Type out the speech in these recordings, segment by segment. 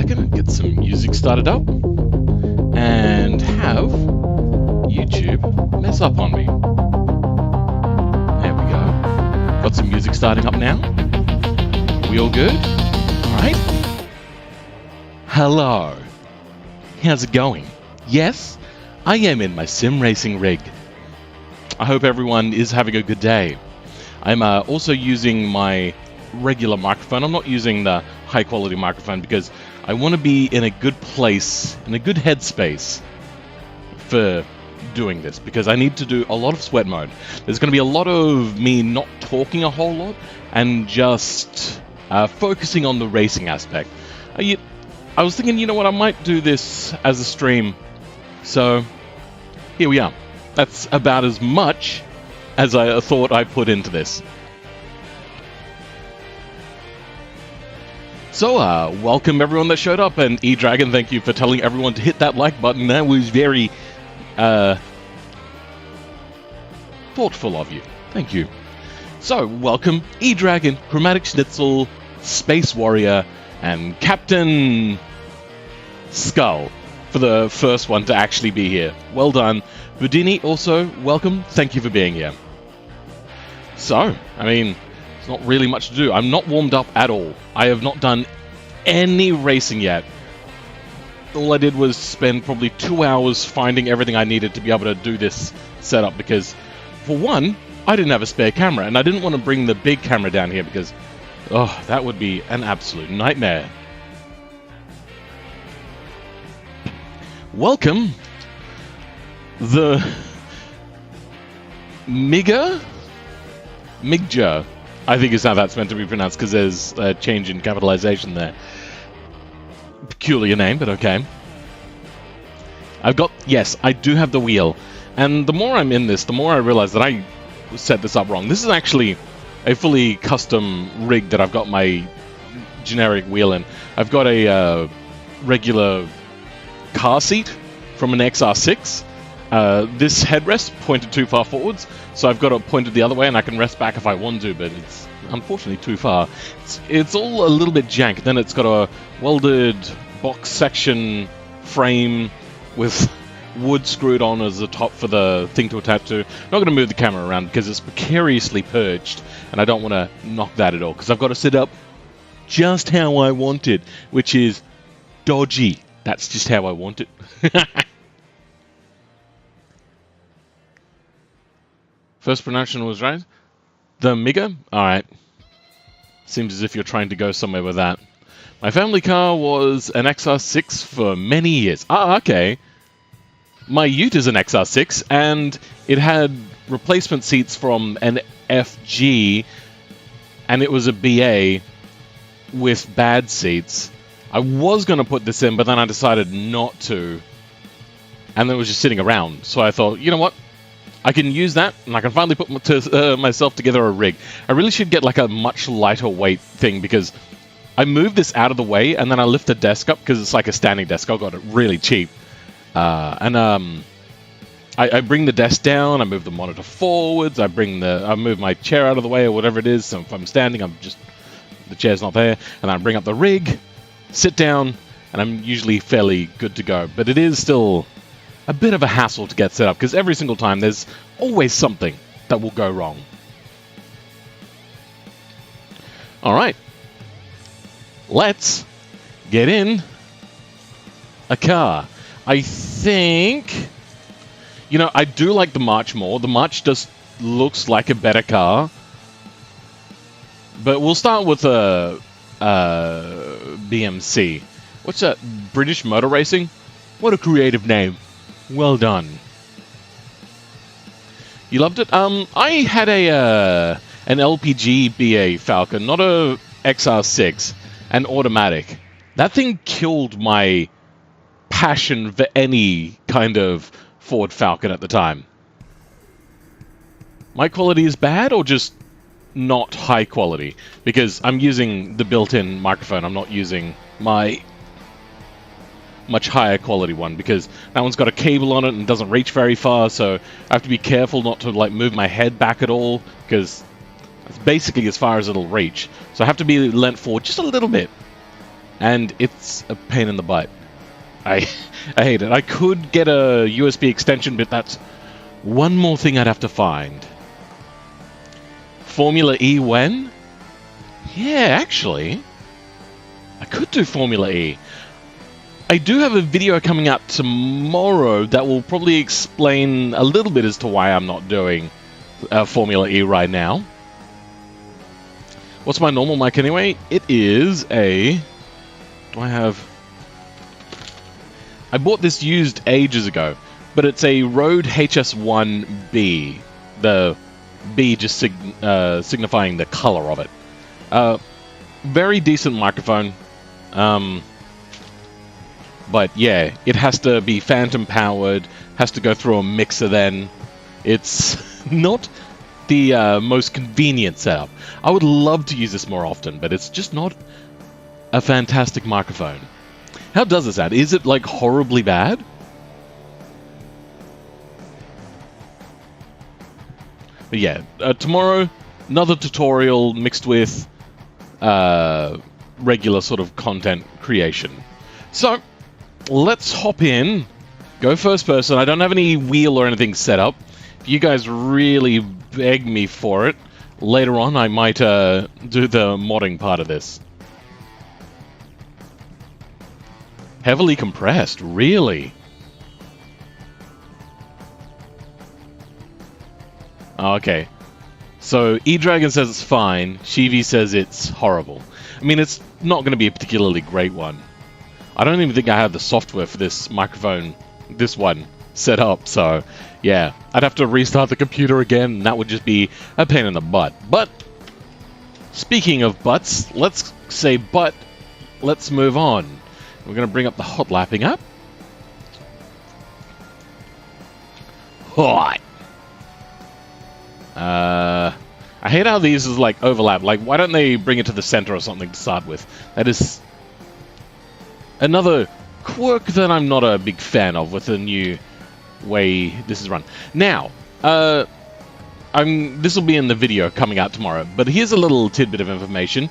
second and get some music started up and have YouTube mess up on me. There we go. Got some music starting up now. We all good? Alright. Hello. How's it going? Yes, I am in my sim racing rig. I hope everyone is having a good day. I'm also using my regular microphone. I'm not using the high quality microphone because I want to be in a good place, in a good headspace for doing this, because I need to do a lot of sweat mode. There's going to be a lot of me not talking a whole lot and just focusing on the racing aspect. I was thinking, you know what, I might do this as a stream. So here we are. That's about as much as I thought I put into this. So, welcome everyone that showed up, and E-Dragon, thank you for telling everyone to hit that like button. That was very thoughtful of you. Thank you. So, welcome E-Dragon, Chromatic Schnitzel, Space Warrior, and Captain Skull for the first one to actually be here. Well done. Budini, also, welcome. Thank you for being here. So, I mean, there's not really much to do. I'm not warmed up at all. I have not done any racing yet. All I did was spend probably 2 hours finding everything I needed to be able to do this setup because, for one, I didn't have a spare camera, and I didn't want to bring the big camera down here because, oh, that would be an absolute nightmare. Welcome, the Migja, I think is how that's meant to be pronounced because there's a change in capitalization there. Peculiar name, but okay. Yes, I do have the wheel. And the more I'm in this, the more I realize that I set this up wrong. This is actually a fully custom rig that I've got my generic wheel in. I've got a regular car seat from an XR6. This headrest pointed too far forwards, so I've got it pointed the other way, and I can rest back if I want to, but it's unfortunately too far. It's all a little bit jank. Then it's got a welded box section frame with wood screwed on as the top for the thing to attach to. I'm not going to move the camera around because it's precariously perched, and I don't want to knock that at all, because I've got to sit up just how I want it, which is dodgy. That's just how I want it. First pronunciation was right? The Migja? Alright. Seems as if you're trying to go somewhere with that. My family car was an XR6 for many years. Ah, okay. My Ute is an XR6, and it had replacement seats from an FG, and it was a BA with bad seats. I was going to put this in, but then I decided not to. And then it was just sitting around. So I thought, you know what? I can use that, and I can finally put myself together a rig. I really should get like a much lighter weight thing, because I moved this out of the way, and then I lift the desk up, because it's like a standing desk. I got it really cheap. I bring the desk down, I move the monitor forwards, I move my chair out of the way, or whatever it is. So if I'm standing, the chair's not there, and I bring up the rig, sit down, and I'm usually fairly good to go. But it is still a bit of a hassle to get set up, because every single time there's always something that will go wrong. Alright. Let's get in a car. I think, you know, I do like the March more. The March just looks like a better car. But we'll start with a BMC. What's that? British Motor Racing? What a creative name. Well done. You loved it? I had an LPG BA Falcon, not a XR6, an automatic. That thing killed my passion for any kind of Ford Falcon at the time. My quality is bad, or just not high quality? Because I'm using the built-in microphone. I'm not using my much higher quality one, because that one's got a cable on it and doesn't reach very far, so I have to be careful not to like move my head back at all, because it's basically as far as it'll reach. So I have to be leant forward just a little bit. and it's a pain in the butt. I hate it. I could get a USB extension, but that's one more thing I'd have to find. Formula E when? Yeah, actually, I could do Formula E. I do have a video coming out tomorrow that will probably explain a little bit as to why I'm not doing Formula E right now. What's my normal mic anyway? It is a... Do I have... I bought this used ages ago, but it's a Rode HS1B. The B just signifying the color of it. Very decent microphone. But yeah, it has to be phantom powered, has to go through a mixer then. It's not the most convenient setup. I would love to use this more often, but it's just not a fantastic microphone. How does this sound? Is it like horribly bad? But yeah, tomorrow, another tutorial mixed with regular sort of content creation. So, let's hop in, go first person. I don't have any wheel or anything set up. If you guys really beg me for it, later on I might do the modding part of this. Heavily compressed, really? Okay. So, E-Dragon says it's fine, Shivi says it's horrible. I mean, it's not going to be a particularly great one. I don't even think I have the software for this microphone, this one, set up, so yeah. I'd have to restart the computer again, and that would just be a pain in the butt. But, speaking of butts, let's say butt, let's move on. We're going to bring up the Hotlapping app. Hot! I hate how these is like overlap. Like, why don't they bring it to the center or something to start with? That is another quirk that I'm not a big fan of with the new way this is run. Now, this will be in the video coming out tomorrow, but here's a little tidbit of information.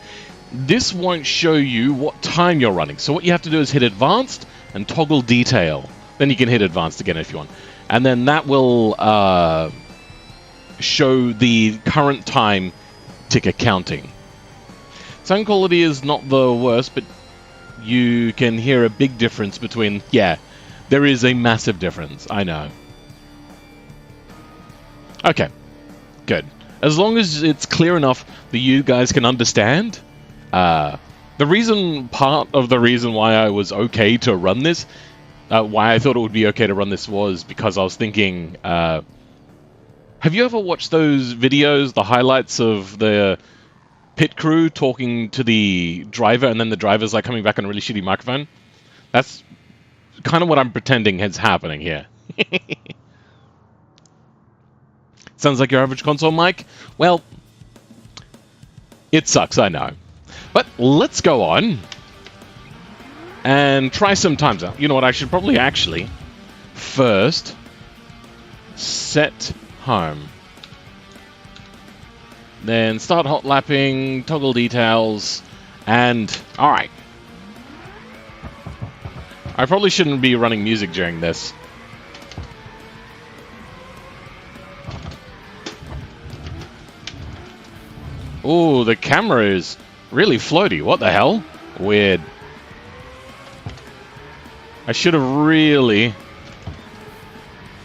This won't show you what time you're running. So what you have to do is hit Advanced and toggle Detail. Then you can hit Advanced again if you want. And then that will show the current time ticker counting. Sound quality is not the worst, but you can hear a big difference between... Yeah, there is a massive difference, I know. Okay, good. As long as it's clear enough that you guys can understand. Part of the reason why I was okay to run this, why I thought it would be okay to run this was because I was thinking... have you ever watched those videos, the highlights of the pit crew talking to the driver, and then the driver's like coming back on a really shitty microphone? That's kind of what I'm pretending is happening here. Sounds like your average console mic? Well, it sucks, I know. But let's go on and try some times out. You know what, I should probably actually first set home. Then start Hotlapping, toggle details, and... Alright. I probably shouldn't be running music during this. Ooh, the camera is really floaty. What the hell? Weird. I should have really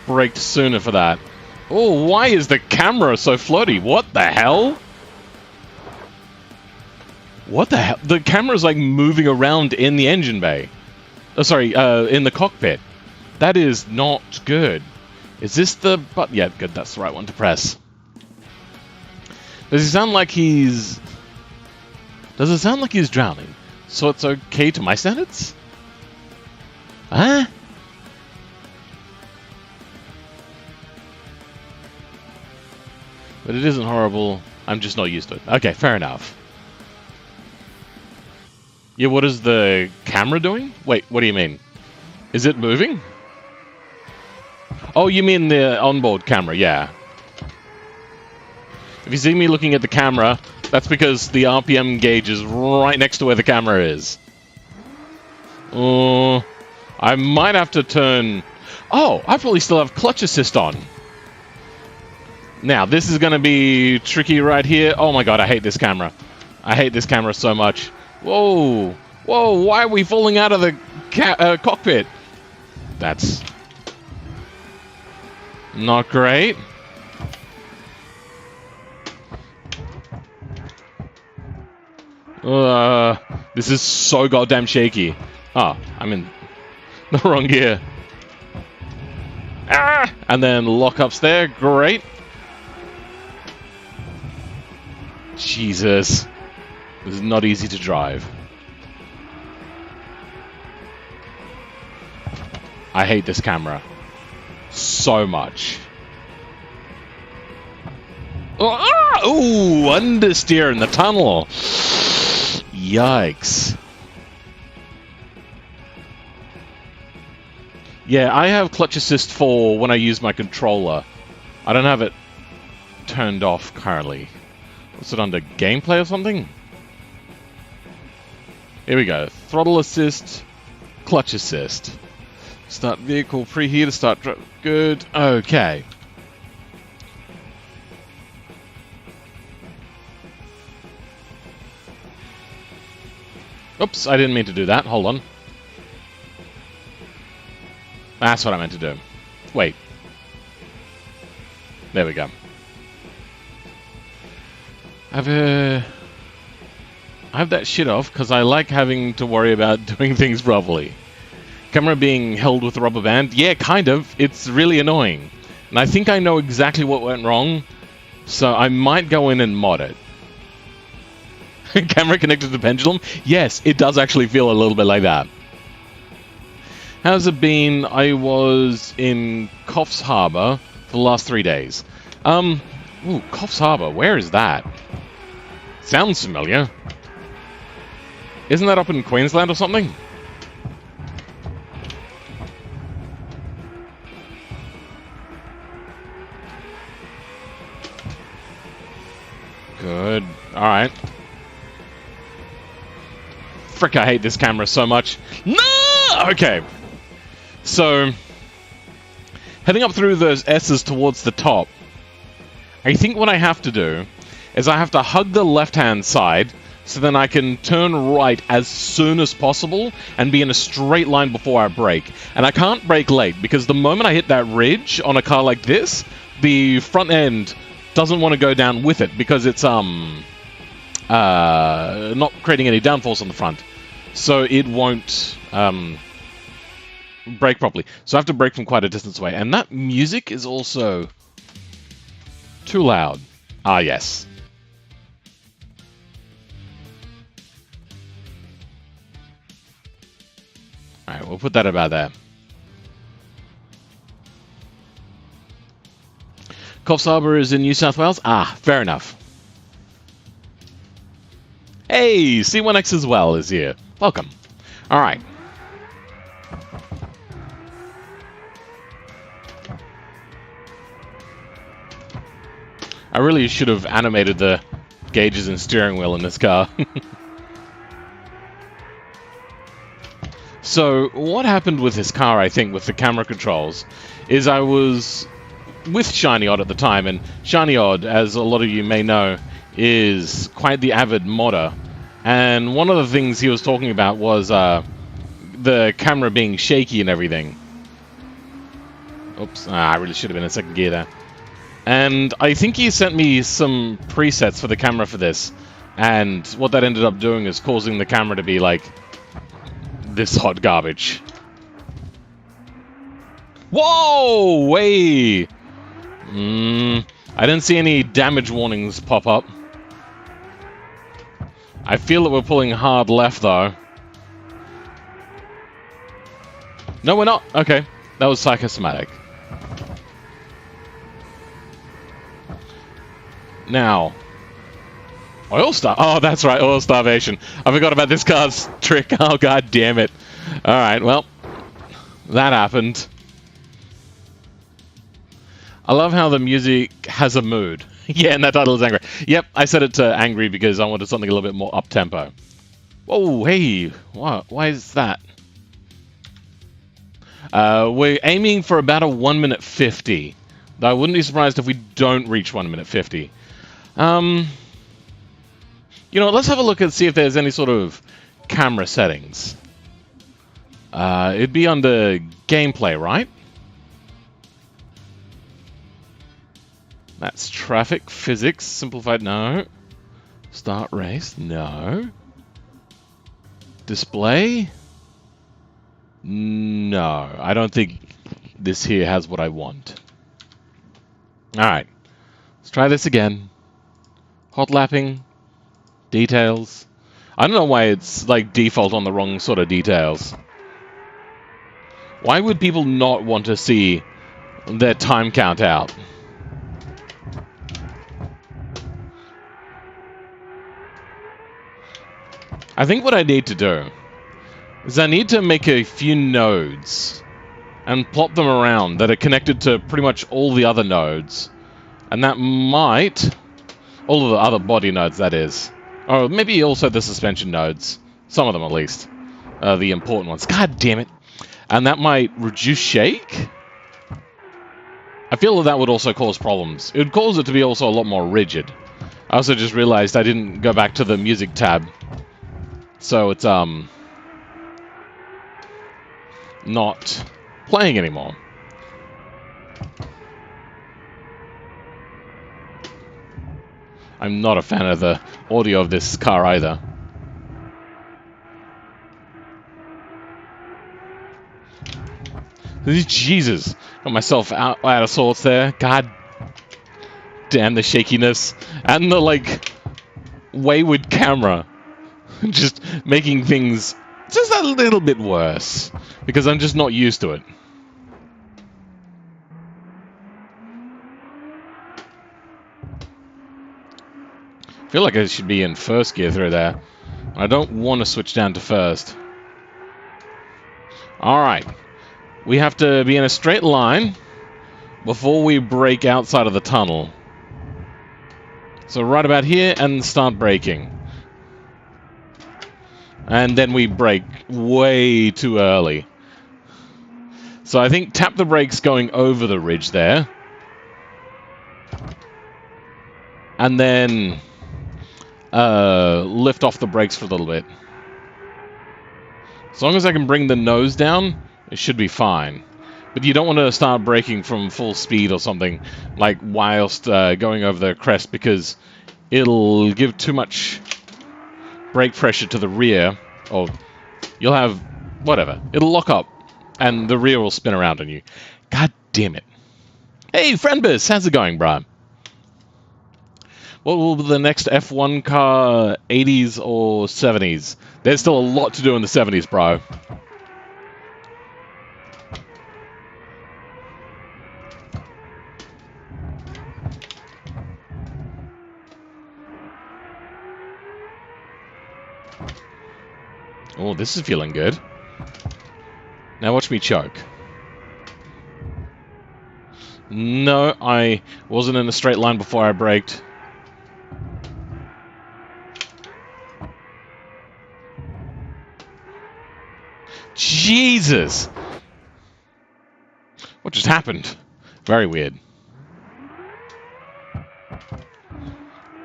braked sooner for that. Oh, why is the camera so floaty? What the hell? What the hell? The camera's like moving around in the engine bay. Oh, sorry, in the cockpit. That is not good. Is this the button? Yeah, good, that's the right one to press. Does he sound like he's... Does it sound like he's drowning? So it's okay to my standards? Huh? But it isn't horrible. I'm just not used to it. Okay, fair enough. Yeah, what is the camera doing? Wait, what do you mean? Is it moving? Oh, you mean the onboard camera, yeah. If you see me looking at the camera, that's because the RPM gauge is right next to where the camera is. Oh, I might have to turn... Oh, I probably still have clutch assist on. Now, this is going to be tricky right here. Oh my god, I hate this camera. I hate this camera so much. Whoa! Whoa, why are we falling out of the cockpit? That's... not great. This is so goddamn shaky. Oh, I'm in the wrong gear. Ah! And then lock-ups there. Great. Jesus. This is not easy to drive. I hate this camera so much. Ooh, understeer in the tunnel. Yikes. Yeah, I have clutch assist for when I use my controller. I don't have it turned off currently. What's it under? Gameplay or something? Here we go. Throttle assist, clutch assist. Start vehicle preheater, start... Good. Okay. Oops, I didn't mean to do that. Hold on. That's what I meant to do. Wait. There we go. I have that shit off because I like having to worry about doing things properly. Camera being held with a rubber band? Yeah, kind of. It's really annoying. And I think I know exactly what went wrong, so I might go in and mod it. Camera connected to pendulum? Yes, it does actually feel a little bit like that. How's it been? I was in Coffs Harbour for the last 3 days. Ooh, Coffs Harbour, where is that? Sounds familiar. Isn't that up in Queensland or something? Good. Alright. Frick, I hate this camera so much. No! Okay. So, heading up through those S's towards the top, I think what I have to do is I have to hug the left-hand side so then I can turn right as soon as possible and be in a straight line before I brake. And I can't brake late because the moment I hit that ridge on a car like this, the front end doesn't want to go down with it because it's not creating any downforce on the front. So it won't brake properly. So I have to brake from quite a distance away. And that music is also too loud. Ah, yes. Alright, we'll put that about there. Coffs Harbour is in New South Wales? Ah, fair enough. Hey, C1X as well is here. Welcome. Alright. I really should have animated the gauges and steering wheel in this car. So, what happened with this car, I think, with the camera controls, is I was with Shiny Odd at the time, and Shiny Odd, as a lot of you may know, is quite the avid modder. And one of the things he was talking about was the camera being shaky and everything. Oops, I really should have been in second gear there. And I think he sent me some presets for the camera for this. And what that ended up doing is causing the camera to be like this hot garbage. Whoa! Way! I didn't see any damage warnings pop up. I feel that we're pulling hard left, though. No, we're not. Okay. That was psychosomatic. Now. Oil star. Oh, that's right. Oil starvation. I forgot about this car's trick. Oh, god damn it. Alright, well. That happened. I love how the music has a mood. Yeah, and that title is angry. Yep, I set it to angry because I wanted something a little bit more up-tempo. Whoa, hey. What? Why is that? We're aiming for about a 1 minute 50. Though I wouldn't be surprised if we don't reach 1 minute 50. You know, let's have a look and see if there's any sort of camera settings. It'd be under gameplay, right? That's traffic, physics, simplified, no. Start race, no. Display? No, I don't think this here has what I want. Alright, let's try this again. Hotlapping, details. I don't know why it's like default on the wrong sort of details. Why would people not want to see their time count out? I think what I need to do is I need to make a few nodes and plot them around that are connected to pretty much all the other nodes. And that might... all of the other body nodes, that is. Or maybe also the suspension nodes. Some of them, at least. The important ones. God damn it. And that might reduce shake? I feel that that would also cause problems. It would cause it to be also a lot more rigid. I also just realized I didn't go back to the music tab. So it's, not playing anymore. I'm not a fan of the audio of this car either. Jesus, got myself out of sorts there. God damn the shakiness and the like wayward camera, just making things just a little bit worse because I'm just not used to it. I feel like I should be in first gear through there. I don't want to switch down to first. Alright. We have to be in a straight line before we break outside of the tunnel. So right about here and start braking. And then we brake way too early. So I think tap the brakes going over the ridge there. And then lift off the brakes for a little bit. As long as I can bring the nose down, it should be fine. But you don't want to start braking from full speed or something, like whilst going over the crest, because it'll give too much brake pressure to the rear, or you'll have, whatever, it'll lock up, and the rear will spin around on you. God damn it. Hey, Friendbus, how's it going, bro? What will be the next F1 car, 80s or 70s? There's still a lot to do in the 70s, bro. Oh, this is feeling good. Now watch me choke. No, I wasn't in a straight line before I braked. Jesus! What just happened? Very weird.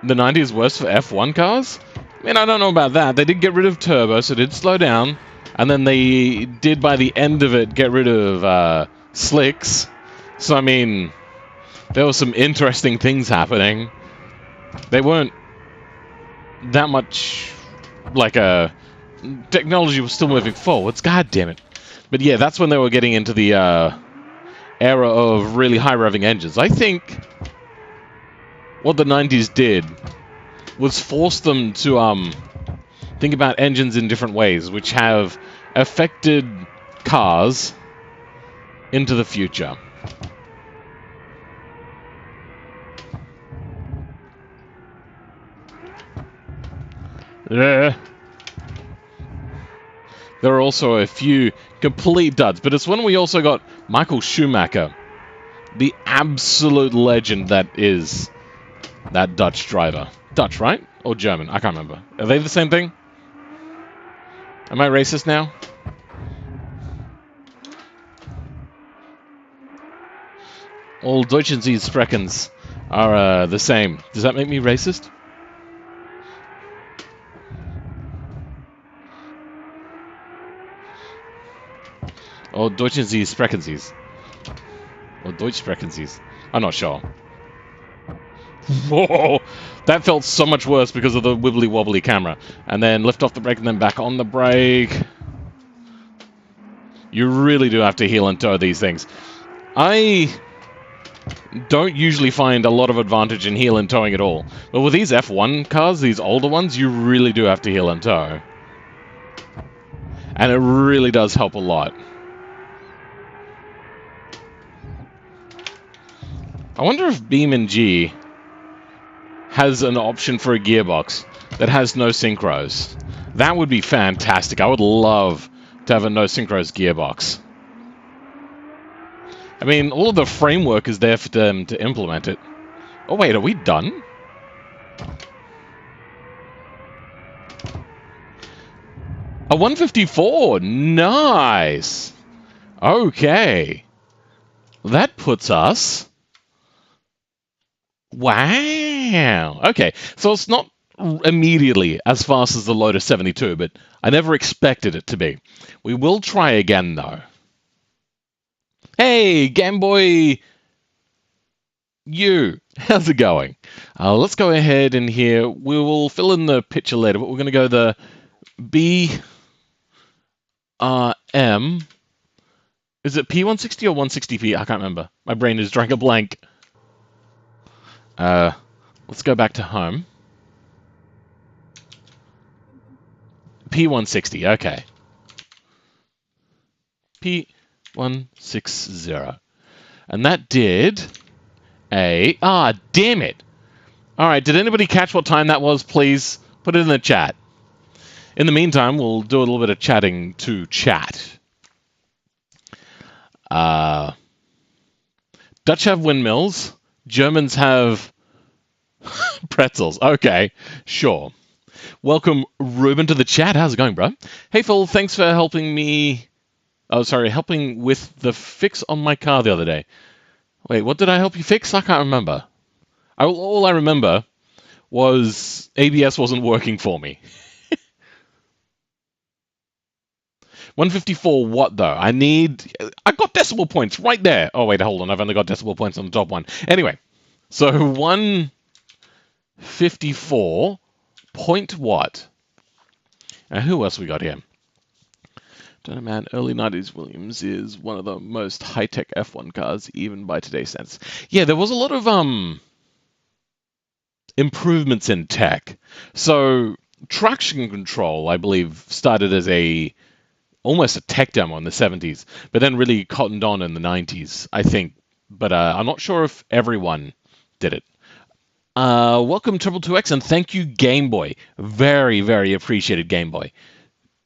The 90s worse for F1 cars? I mean, I don't know about that. They did get rid of turbo, so it did slow down. And then they did, by the end of it, get rid of slicks. So, I mean, there were some interesting things happening. They weren't that much like a... Technology was still moving forwards. God damn it. But yeah, that's when they were getting into the era of really high revving engines. I think what the 90s did was force them to think about engines in different ways, which have affected cars into the future. There are also a few complete duds, but it's when we also got Michael Schumacher, the absolute legend that is that Dutch driver. Dutch, right? Or German? I can't remember. Are they the same thing? Am I racist now? All Deutschen Sprechens are the same. Does that make me racist? Or Deutschen Sprechens. Or Deutsch Sprechens. I'm not sure. Whoa! That felt so much worse because of the wibbly wobbly camera. And then lift off the brake and then back on the brake. You really do have to heel and toe these things. I don't usually find a lot of advantage in heel and towing at all. But with these F1 cars, these older ones, you really do have to heel and tow. And it really does help a lot. I wonder if Beam and G has an option for a gearbox that has no synchros. That would be fantastic. I would love to have a no synchros gearbox. I mean, all of the framework is there for them to implement it. Oh wait, are we done? A 154! Nice! Okay. That puts us... Wow! Okay, so it's not immediately as fast as the Lotus 72, but I never expected it to be. We will try again, though. Hey, Game Boy... You! How's it going? Let's go ahead and here. We will fill in the picture later, but we're going to go the BRM... Is it P160 or 160P? I can't remember. My brain is drawing a blank. Let's go back to home. P160, okay. P160. And that did a... Ah, damn it! Alright, did anybody catch what time that was, please? Put it in the chat. In the meantime, we'll do a little bit of chatting to chat. Dutch have windmills. Germans have pretzels. Okay, sure. Welcome, Ruben, to the chat. How's it going, bro? Hey, Phil, thanks for helping me... Oh, sorry, helping with the fix on my car the other day. Wait, what did I help you fix? I can't remember. All I remember was ABS wasn't working for me. 154 what, though? I got decimal points right there. Oh, wait, hold on. I've only got decimal points on the top one. Anyway, so 154 point what? Now, who else we got here? Don't know, man. Early 90s Williams is one of the most high-tech F1 cars, even by today's standards. Yeah, there was a lot of improvements in tech. So traction control, I believe, started as almost a tech demo in the 70s, but then really cottoned on in the 90s, I think. But I'm not sure if everyone did it. Welcome, Triple2X, and thank you, Game Boy. Very, very appreciated, Game Boy.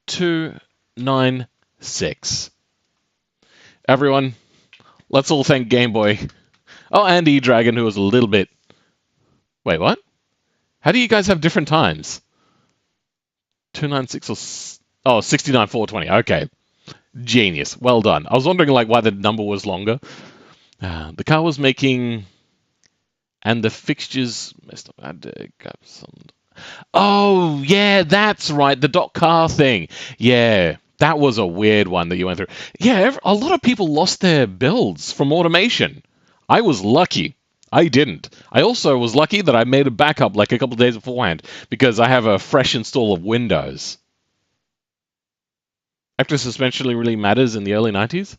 296. Everyone, let's all thank Game Boy. Oh, and E-Dragon, who was a little bit... Wait, what? How do you guys have different times? 296 or... Oh, 69, 420. Okay. Genius. Well done. I was wondering why the number was longer. The car was making... And the fixtures messed up. I had to grab some... Oh, yeah, that's right. The dot car thing. Yeah, that was a weird one that you went through. Yeah, a lot of people lost their builds from automation. I was lucky. I didn't. I also was lucky that I made a backup a couple of days beforehand because I have a fresh install of Windows. Active suspension really matters in the early 90s.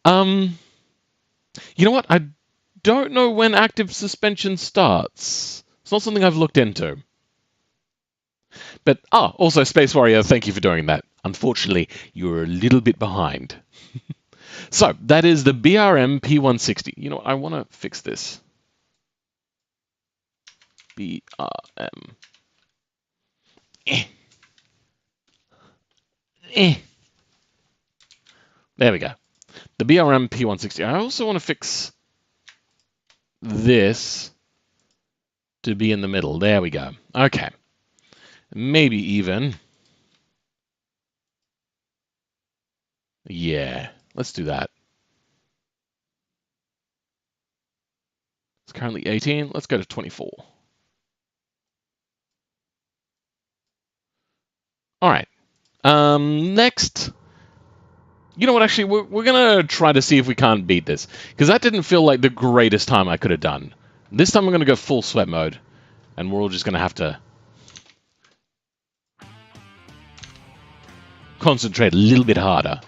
You know what? I don't know when active suspension starts. It's not something I've looked into. But, also Space Warrior, thank you for doing that. Unfortunately, you're a little bit behind. So, that is the BRM P160. You know what? I want to fix this. BRM. There we go. The BRM P160. I also want to fix this to be in the middle. There we go. Okay. Maybe even... Yeah, let's do that. It's currently 18. Let's go to 24. All right. Next. You know what, actually, we're going to try to see if we can't beat this. Because that didn't feel like the greatest time I could have done. This time I'm going to go full sweat mode. And we're all just going to have to concentrate a little bit harder.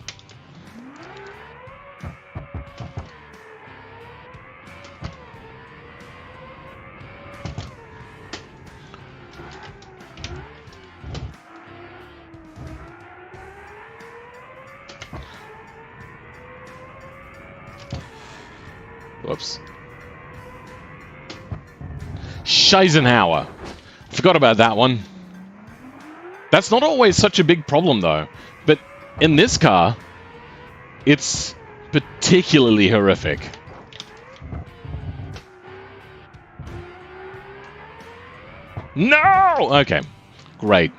Whoops. Scheisenhauer. Forgot about that one. That's not always such a big problem, though. But in this car, it's particularly horrific. No! Okay. Great.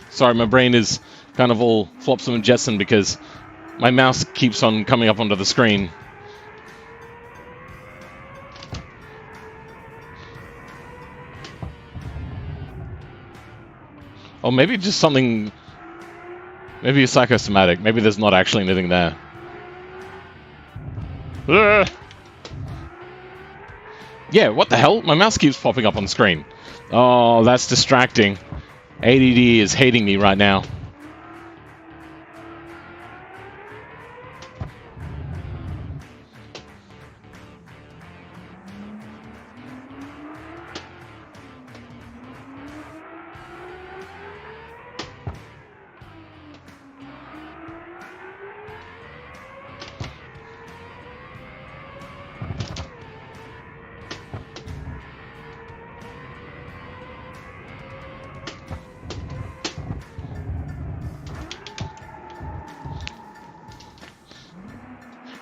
Sorry, my brain is kind of all flopsome and jetsam because my mouse keeps on coming up onto the screen. Or maybe just something... Maybe it's psychosomatic. Maybe there's not actually anything there. Yeah, what the hell? My mouse keeps popping up on the screen. Oh, that's distracting. ADD is hating me right now.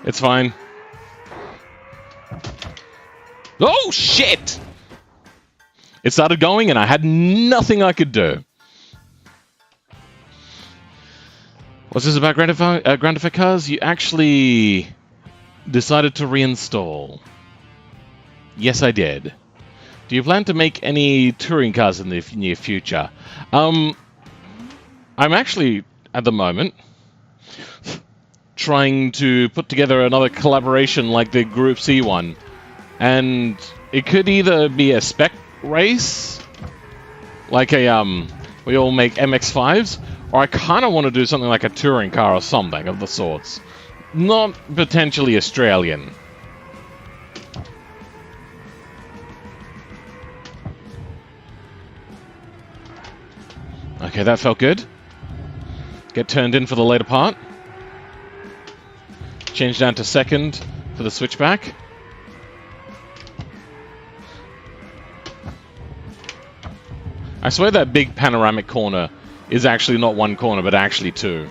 It's fine. Oh, shit! It started going and I had nothing I could do. What's this about Grandify cars? You actually decided to reinstall. Yes, I did. Do you plan to make any touring cars in the near future? I'm actually, at the moment, trying to put together another collaboration like the Group C one. And it could either be a spec race, like a, we all make MX-5s, or I kind of want to do something like a touring car or something of the sorts. Not potentially Australian. Okay, that felt good. Get turned in for the later part. Change down to second for the switchback. I swear that big panoramic corner is actually not one corner, but actually two.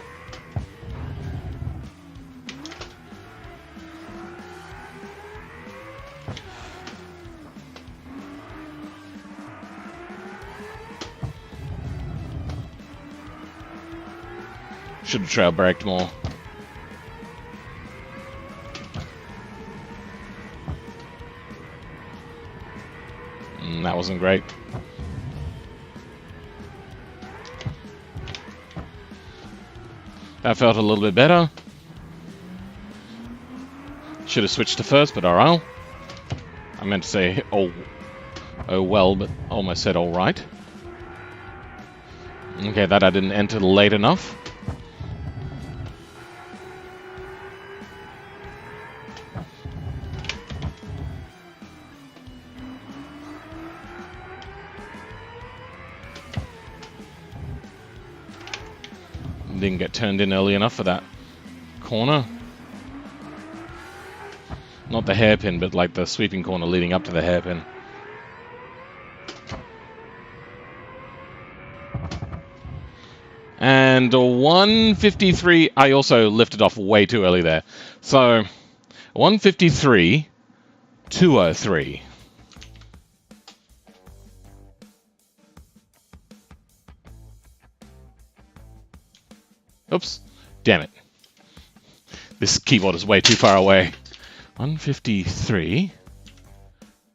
Should have trail braked more. That wasn't great. That felt a little bit better. Should have switched to first, but alright. I meant to say oh well, but almost said alright. Okay, that I didn't enter late enough. Didn't get turned in early enough for that corner. Not the hairpin, but like the sweeping corner leading up to the hairpin. And a 153, I also lifted off way too early there. So, 153, 203. Oops. Damn it. This keyboard is way too far away. 153,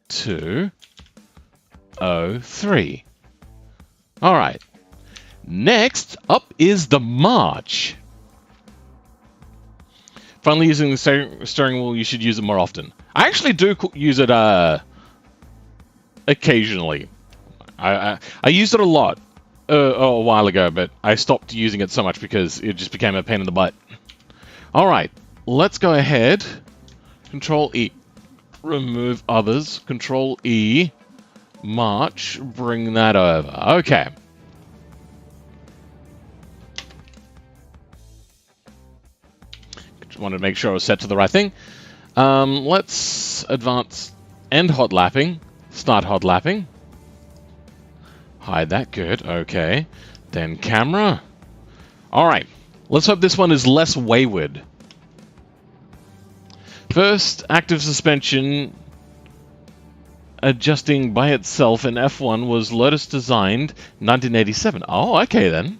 203. All right. Next up is the march. Finally using the steering wheel, you should use it more often. I actually do use it occasionally. I used it a lot a while ago, but I stopped using it so much because it just became a pain in the butt. All right, let's go ahead. Control E. Remove others. Control E. March. Bring that over. Okay. Just wanted to make sure I was set to the right thing. Let's advance. End hotlapping. Start hotlapping. Hide that. Good. Okay. Then camera. All right. Let's hope this one is less wayward. First, active suspension adjusting by itself in F1 was Lotus designed 1987. Oh, okay then.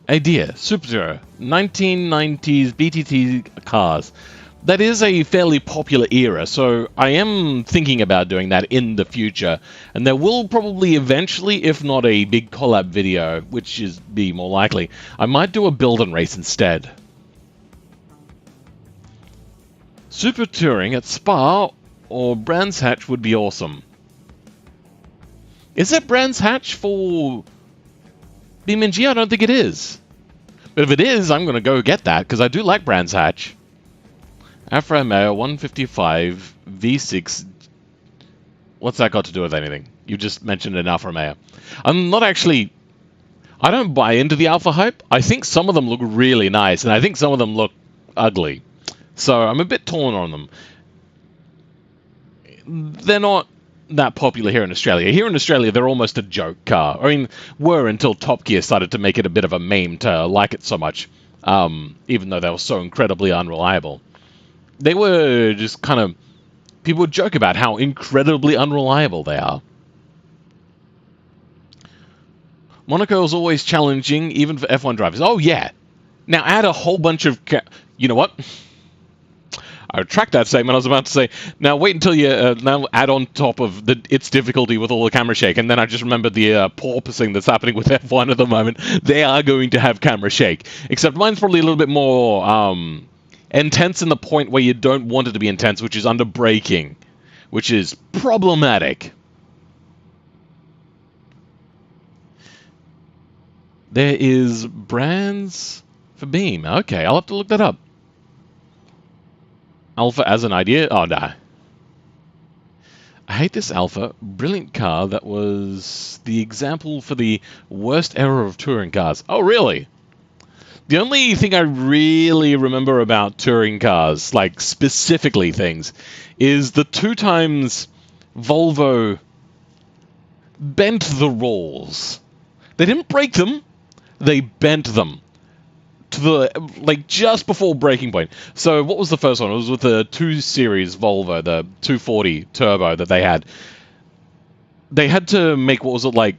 Idea. Super-Zero. 1990s BTT cars. That is a fairly popular era, so I am thinking about doing that in the future. And there will probably eventually, if not a big collab video, which is be more likely, I might do a build and race instead. Super Touring at Spa or Brands Hatch would be awesome. Is it Brands Hatch for BeamNG? I don't think it is. But if it is, I'm going to go get that, because I do like Brands Hatch. Alfa Romeo 155 V6. What's that got to do with anything? You just mentioned an Alfa Romeo. I'm not actually... I don't buy into the Alfa hype. I think some of them look really nice, and I think some of them look ugly. So I'm a bit torn on them. They're not that popular here in Australia. Here in Australia, they're almost a joke car. I mean, were until Top Gear started to make it a bit of a meme to like it so much, even though they were so incredibly unreliable. They were just kind of... People would joke about how incredibly unreliable they are. Monaco is always challenging, even for F1 drivers. Oh, yeah. Now add a whole bunch of... You know what? I retract that statement. I was about to say, now wait until you now add on top of its difficulty with all the camera shake, and then I just remembered the porpoising that's happening with F1 at the moment. They are going to have camera shake, except mine's probably a little bit more intense in the point where you don't want it to be intense, which is under braking, which is problematic. There is brands for Beam. Okay, I'll have to look that up. Alpha as an idea? Oh, nah. I hate this Alpha. Brilliant car that was the example for the worst era of touring cars. Oh, really? The only thing I really remember about touring cars, like specifically things, is the 2 times Volvo bent the rules. They didn't break them, they bent them. To the, like, just before breaking point. So what was the first one? It was with the 2 Series Volvo, the 240 Turbo that they had. They had to make, what was it, like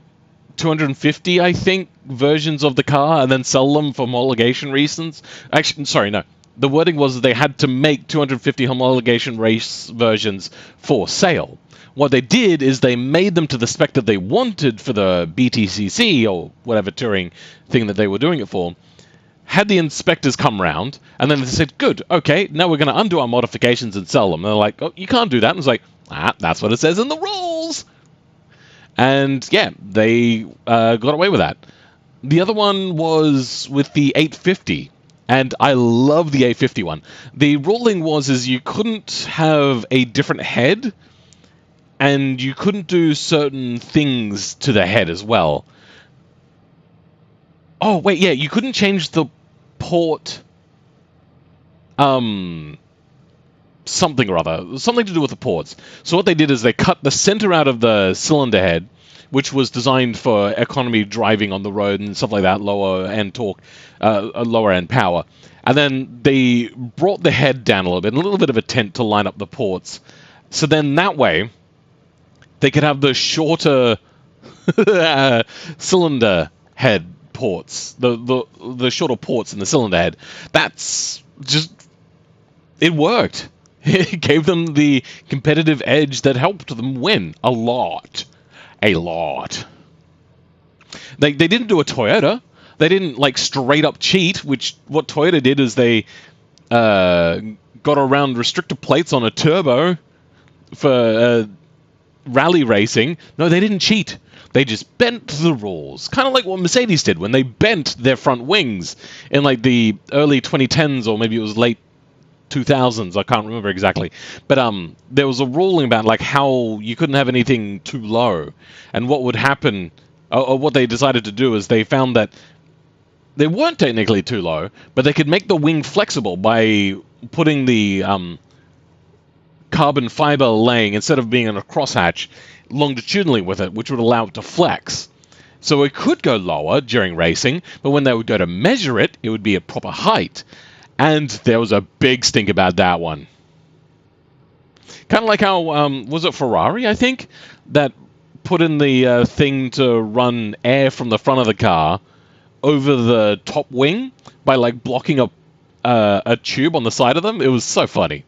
250, I think, versions of the car and then sell them for homologation reasons. Actually, sorry, no. The wording was they had to make 250 homologation race versions for sale. What they did is they made them to the spec that they wanted for the BTCC or whatever touring thing that they were doing it for. Had the inspectors come round, and then they said, good, okay, now we're going to undo our modifications and sell them. And they're like, oh, you can't do that. And it's like, that's what it says in the rules. And, yeah, they got away with that. The other one was with the 850, and I love the 850 one. The ruling was you couldn't have a different head, and you couldn't do certain things to the head as well. Oh, wait, yeah, you couldn't change the port, something or other. Something to do with the ports. So what they did is they cut the center out of the cylinder head, which was designed for economy driving on the road and stuff like that, lower end torque, lower end power. And then they brought the head down a little bit of a tent to line up the ports. So then that way, they could have the shorter cylinder head ports, the shorter ports in the cylinder head. That's just, it worked. It gave them the competitive edge that helped them win a lot. A lot. They didn't do a Toyota. They didn't like straight up cheat, which what Toyota did is they got around restrictor plates on a turbo for rally racing. No, they didn't cheat. They just bent the rules. Kind of like what Mercedes did when they bent their front wings in like the early 2010s, or maybe it was late 2000s. I can't remember exactly. But there was a ruling about like how you couldn't have anything too low. And what would happen, or what they decided to do, is they found that they weren't technically too low, but they could make the wing flexible by putting the carbon fiber laying, instead of being in a crosshatch, longitudinally with it, which would allow it to flex. So it could go lower during racing, but when they would go to measure it, it would be at proper height. And there was a big stink about that one. Kind of like how, was it Ferrari, I think, that put in the thing to run air from the front of the car over the top wing by like blocking a tube on the side of them. It was so funny.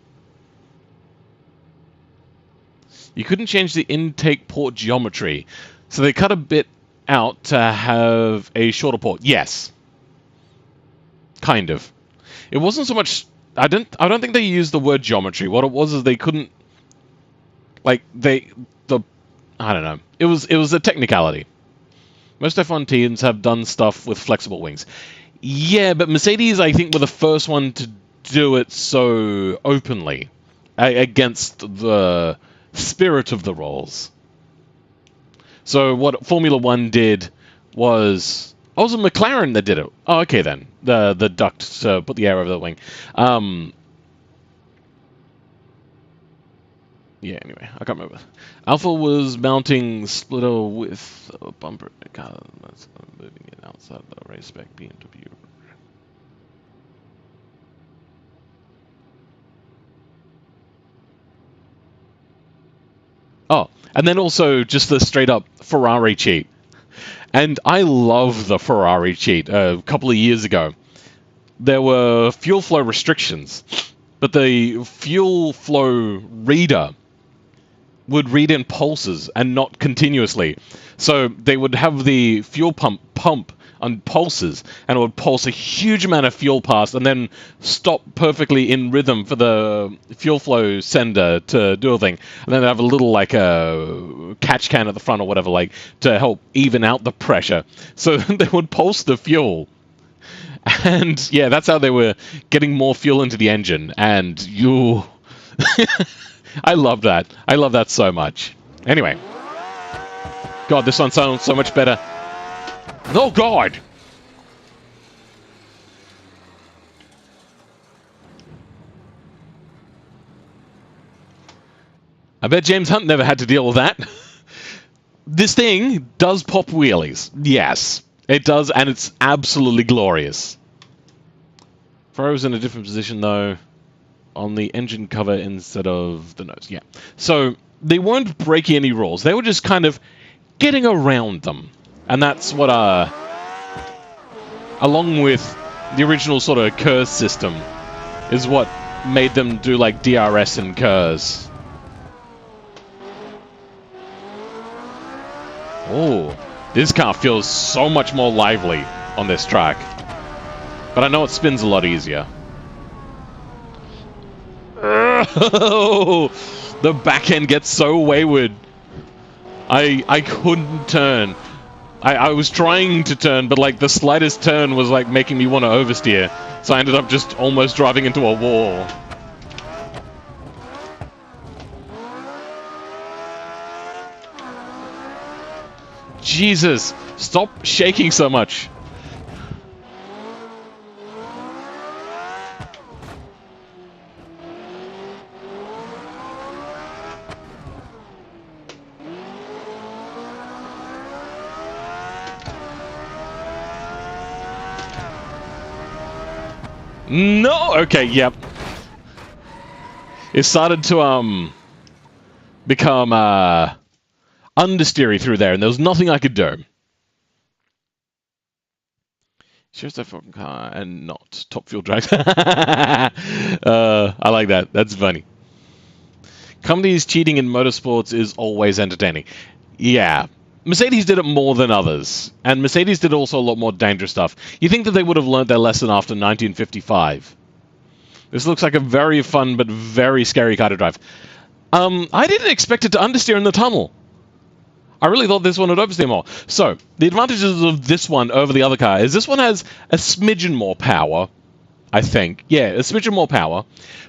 You couldn't change the intake port geometry, so they cut a bit out to have a shorter port. Yes, kind of. It wasn't so much. I don't think they used the word geometry. What it was is they couldn't, like I don't know. It was a technicality. Most F1 teams have done stuff with flexible wings. Yeah, but Mercedes, I think, were the first one to do it so openly against the spirit of the rules. So what Formula One did was... Oh, it was a McLaren that did it. Oh, okay then. The duct to put the air over the wing. Yeah, anyway, I can't remember. Alpha was mounting splitter with a bumper car that's moving it outside the race spec BMW. Oh, and then also just the straight up Ferrari cheat. And I love the Ferrari cheat. A couple of years ago, there were fuel flow restrictions, but the fuel flow reader would read in pulses and not continuously. So they would have the fuel pump on pulses, and it would pulse a huge amount of fuel past and then stop perfectly in rhythm for the fuel flow sender to do a thing. And then they have a little like a catch can at the front or whatever, like to help even out the pressure. So they would pulse the fuel. And yeah, that's how they were getting more fuel into the engine. And you... I love that. I love that so much. Anyway. God, this one sounds so much better. Oh, God! I bet James Hunt never had to deal with that. This thing does pop wheelies. Yes, it does, and it's absolutely glorious. Ferrari was in a different position, though, on the engine cover instead of the nose. Yeah. So they weren't breaking any rules. They were just kind of getting around them. And that's what, along with the original sort of KERS system, is what made them do like DRS and KERS. Oh, this car feels so much more lively on this track. But I know it spins a lot easier. Oh, the back end gets so wayward. I couldn't turn. I was trying to turn, but like the slightest turn was like making me want to oversteer. So I ended up just almost driving into a wall. Jesus, stop shaking so much. No! Okay, yep. It started to, become, understeery through there, and there was nothing I could do. Shares that fucking car and not top fuel drive. I like that. That's funny. Companies cheating in motorsports is always entertaining. Yeah. Mercedes did it more than others. And Mercedes did also a lot more dangerous stuff. You think that they would have learned their lesson after 1955. This looks like a very fun but very scary car to drive. I didn't expect it to understeer in the tunnel. I really thought this one would oversteer more. So, the advantages of this one over the other car is this one has a smidgen more power, I think. Yeah, a smidgen more power.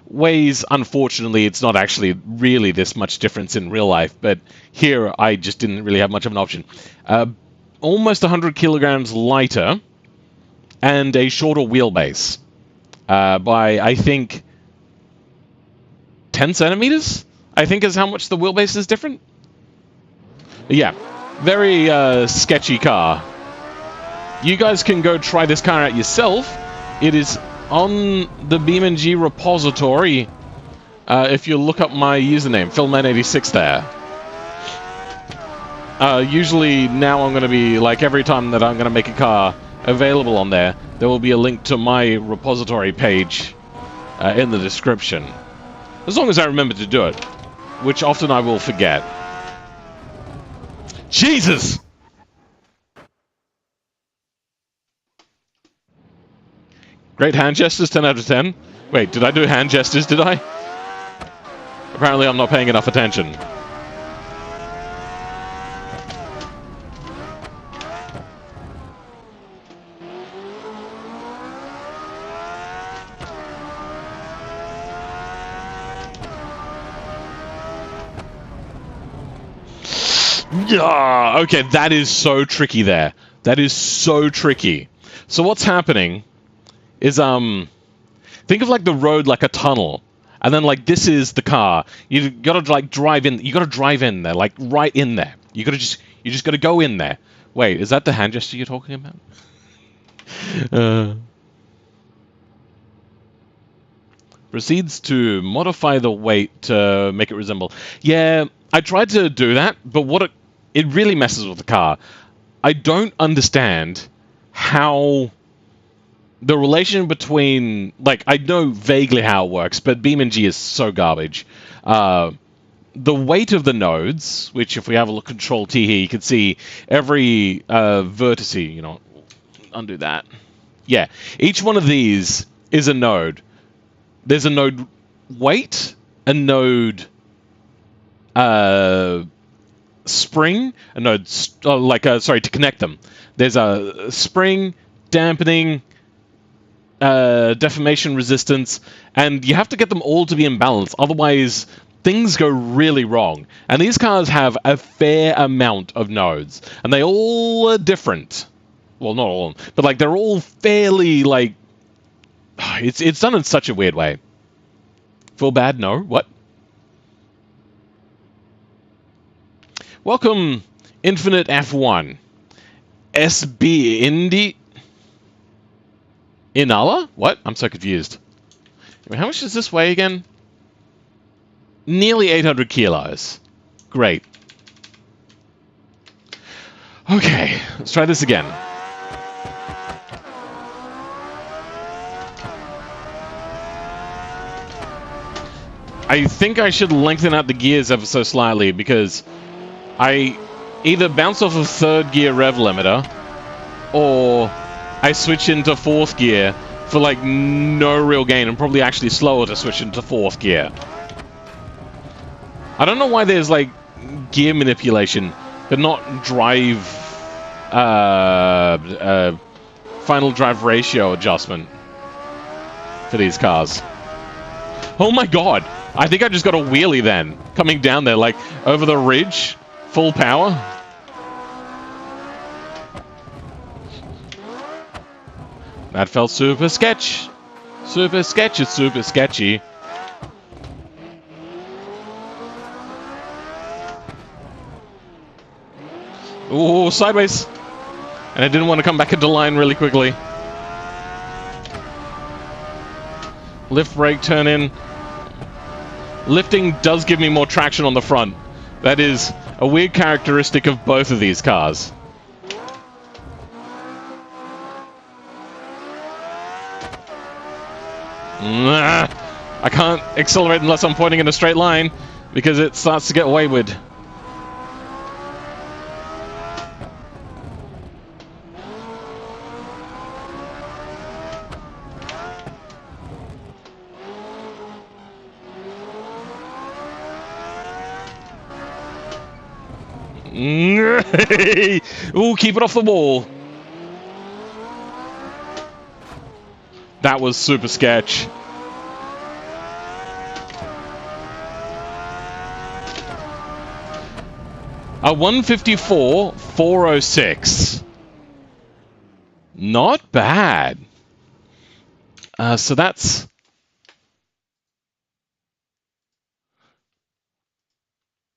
Weighs, unfortunately, it's not actually really this much difference in real life, but here I just didn't really have much of an option. Almost 100 kilograms lighter and a shorter wheelbase by, I think, 10 centimeters? I think is how much the wheelbase is different. Yeah, very sketchy car. You guys can go try this car out yourself. It is on the BeamNG repository. If you look up my username, Philman86 there. Usually now I'm going to be, like every time that I'm going to make a car available on there, there will be a link to my repository page in the description. As long as I remember to do it, which often I will forget. Jesus! Great hand gestures, 10 out of 10. Wait, did I do hand gestures, did I? Apparently I'm not paying enough attention. Yeah, okay, that is so tricky there. That is so tricky. So what's happening is, think of like the road like a tunnel. And then like this is the car. You gotta like drive in. You gotta drive in there, like right in there. You just gotta go in there. Wait, is that the hand gesture you're talking about? Proceeds to modify the weight to make it resemble. Yeah, I tried to do that, but what it really messes with the car. I don't understand how the relation between, like, I know vaguely how it works, but BeamNG is so garbage. The weight of the nodes, which if we have a look, Control T here, you can see every vertex, you know, undo that. Yeah, each one of these is a node. There's a node weight, a node spring, a node, sorry, to connect them. There's a spring, dampening, deformation resistance, and you have to get them all to be in balance, otherwise things go really wrong. And these cars have a fair amount of nodes, and they all are different. Well, not all of them, but like they're all fairly like... It's done in such a weird way. Feel bad? No? What? Welcome, Infinite F1. SB Indy... Inala? What? I'm so confused. How much does this weigh again? Nearly 800 kilos. Great. Okay, let's try this again. I think I should lengthen out the gears ever so slightly because I either bounce off of third gear rev limiter or I switch into fourth gear for like no real gain and probably actually slower to switch into fourth gear. I don't know why there's like gear manipulation but not drive final drive ratio adjustment for these cars. Oh my god! I think I just got a wheelie then, coming down there, like, over the ridge, full power. That felt super sketch. Super sketch, it's super sketchy. Ooh, sideways. And I didn't want to come back into line really quickly. Lift brake, turn in. Lifting does give me more traction on the front. That is a weird characteristic of both of these cars. I can't accelerate unless I'm pointing in a straight line, because it starts to get wayward. Ooh, keep it off the wall. That was super sketch. A 154.406. Not bad. So that's...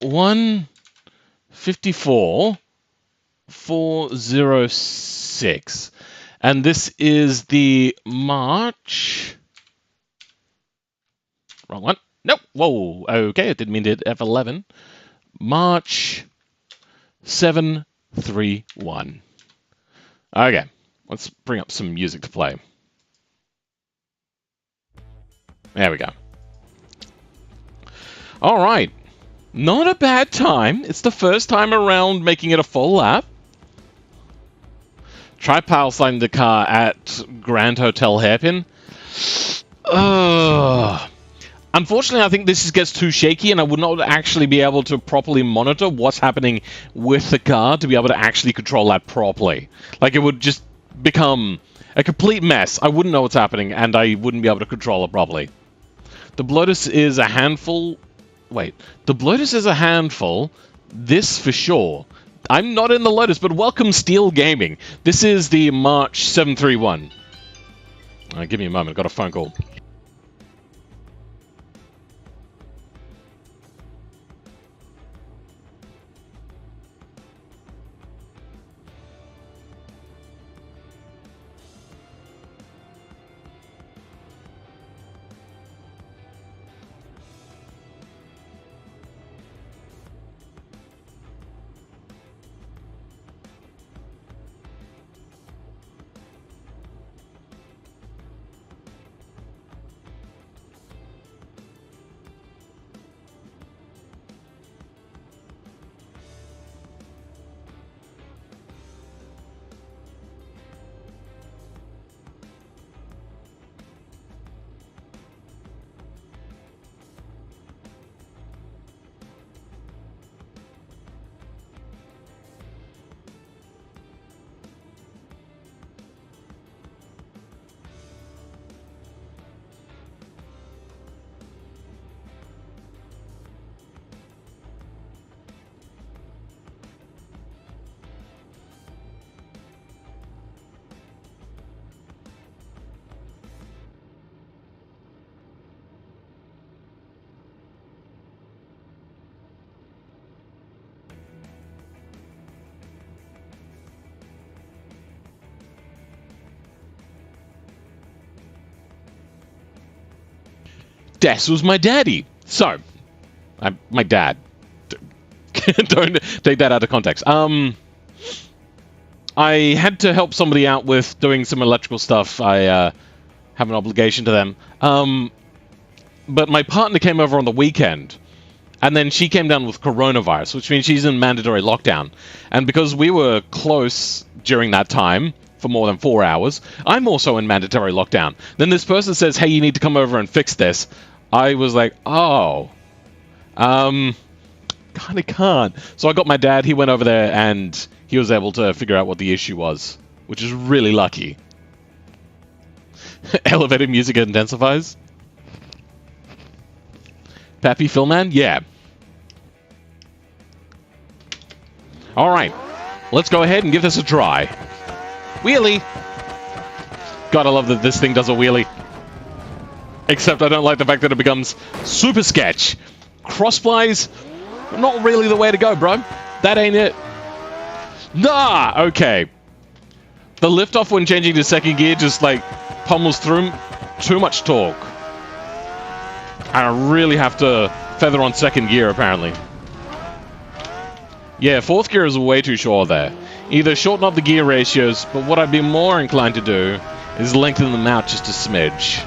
$154.406. And this is the March... Wrong one. Nope. Whoa. Okay, I didn't mean to hit F11. March 731. Okay, let's bring up some music to play. There we go. All right. Not a bad time. It's the first time around making it a full lap. Try power sliding the car at Grand Hotel Hairpin. Unfortunately, I think this gets too shaky, and I would not actually be able to properly monitor what's happening with the car to be able to actually control that properly. Like, it would just become a complete mess. I wouldn't know what's happening, and I wouldn't be able to control it properly. The Blotus is a handful... Wait, the Blotus is a handful. This for sure. I'm not in the Lotus, but welcome Steel Gaming. This is the March 731. Give me a moment, I've got a phone call. Des was my daddy. So, my dad. Don't take that out of context. I had to help somebody out with doing some electrical stuff. I have an obligation to them. But my partner came over on the weekend, and then she came down with coronavirus, which means she's in mandatory lockdown. And because we were close during that time, for more than 4 hours, I'm also in mandatory lockdown. Then this person says, hey, you need to come over and fix this. I was like, oh, kind of can't. So I got my dad, he went over there, and he was able to figure out what the issue was, which is really lucky. Elevated music intensifies? Pappy Philman? Yeah. Alright, let's go ahead and give this a try. Wheelie! God, I love that this thing does a wheelie. Except I don't like the fact that it becomes super sketch. Crossflies, not really the way to go, bro. That ain't it. Nah, okay. The liftoff when changing to second gear just, like, pummels through too much torque. I really have to feather on second gear, apparently. Yeah, fourth gear is way too short there. Either shorten up the gear ratios, but what I'd be more inclined to do is lengthen them out just a smidge.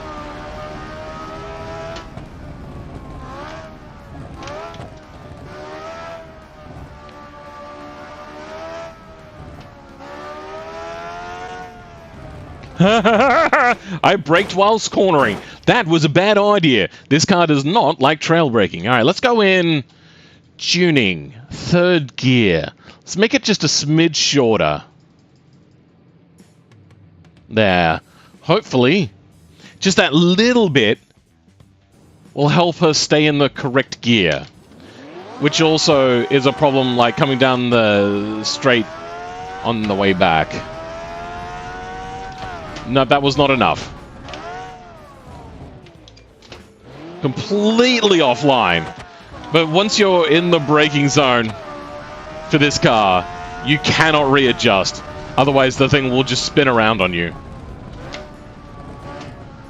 I braked whilst cornering. That was a bad idea. This car does not like trail braking. Alright, let's go in tuning. Third gear. Let's make it just a smidge shorter. There. Hopefully, just that little bit will help her stay in the correct gear. Which also is a problem like coming down the straight on the way back. No, that was not enough. Completely offline. But once you're in the braking zone for this car, you cannot readjust. Otherwise, the thing will just spin around on you.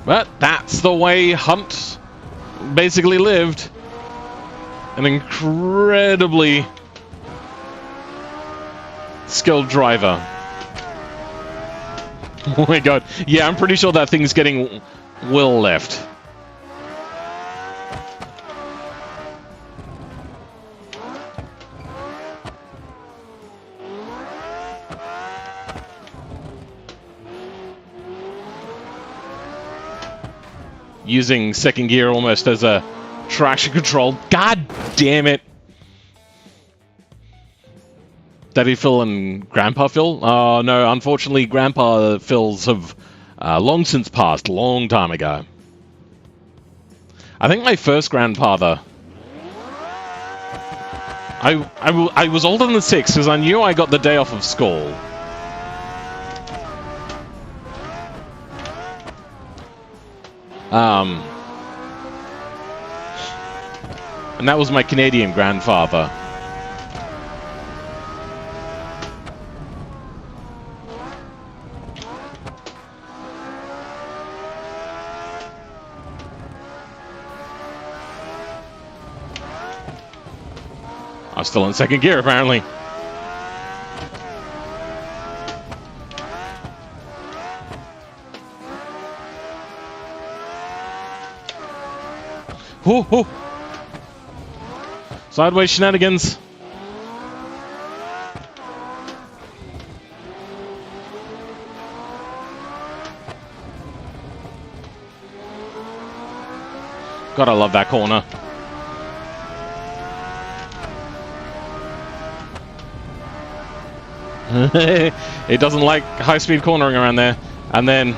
But that's the way Hunt basically lived. An incredibly skilled driver. Oh my god. Yeah, I'm pretty sure that thing's getting Will left. Using second gear almost as a traction control. God damn it. Daddy Phil and Grandpa Phil? Oh, no, unfortunately, Grandpa Phil's have long since passed, long time ago. I think my first grandfather... I was older than 6, because I knew I got the day off of school. And that was my Canadian grandfather. I'm still in second gear, apparently. Ooh, ooh. Sideways shenanigans. God, I love that corner. It doesn't like high-speed cornering around there. And then...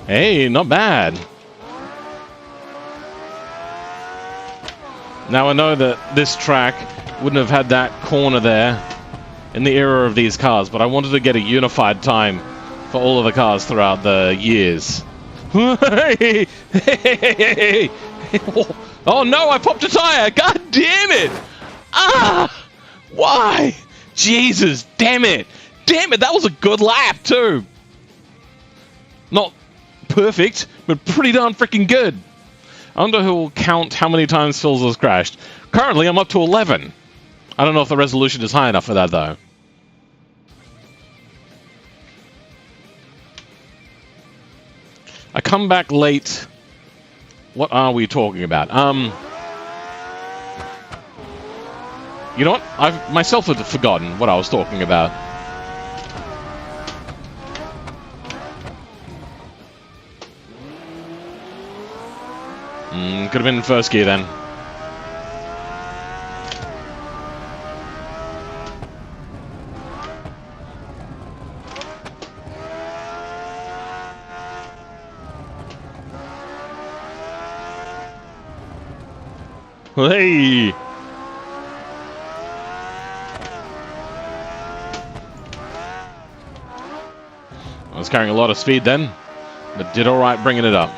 Hey, not bad. Now I know that this track wouldn't have had that corner there in the era of these cars, but I wanted to get a unified time for all of the cars throughout the years. Oh no, I popped a tire! God damn it! Ah! Why? Jesus, damn it! Damn it, that was a good lap too! Not perfect, but pretty darn freaking good. I wonder who will count how many times Phil's has crashed. Currently, I'm up to 11. I don't know if the resolution is high enough for that, though. I come back late. What are we talking about? You know what? I myself had forgotten what I was talking about. Could have been in first gear then. Hey! I was carrying a lot of speed then, but did alright bringing it up.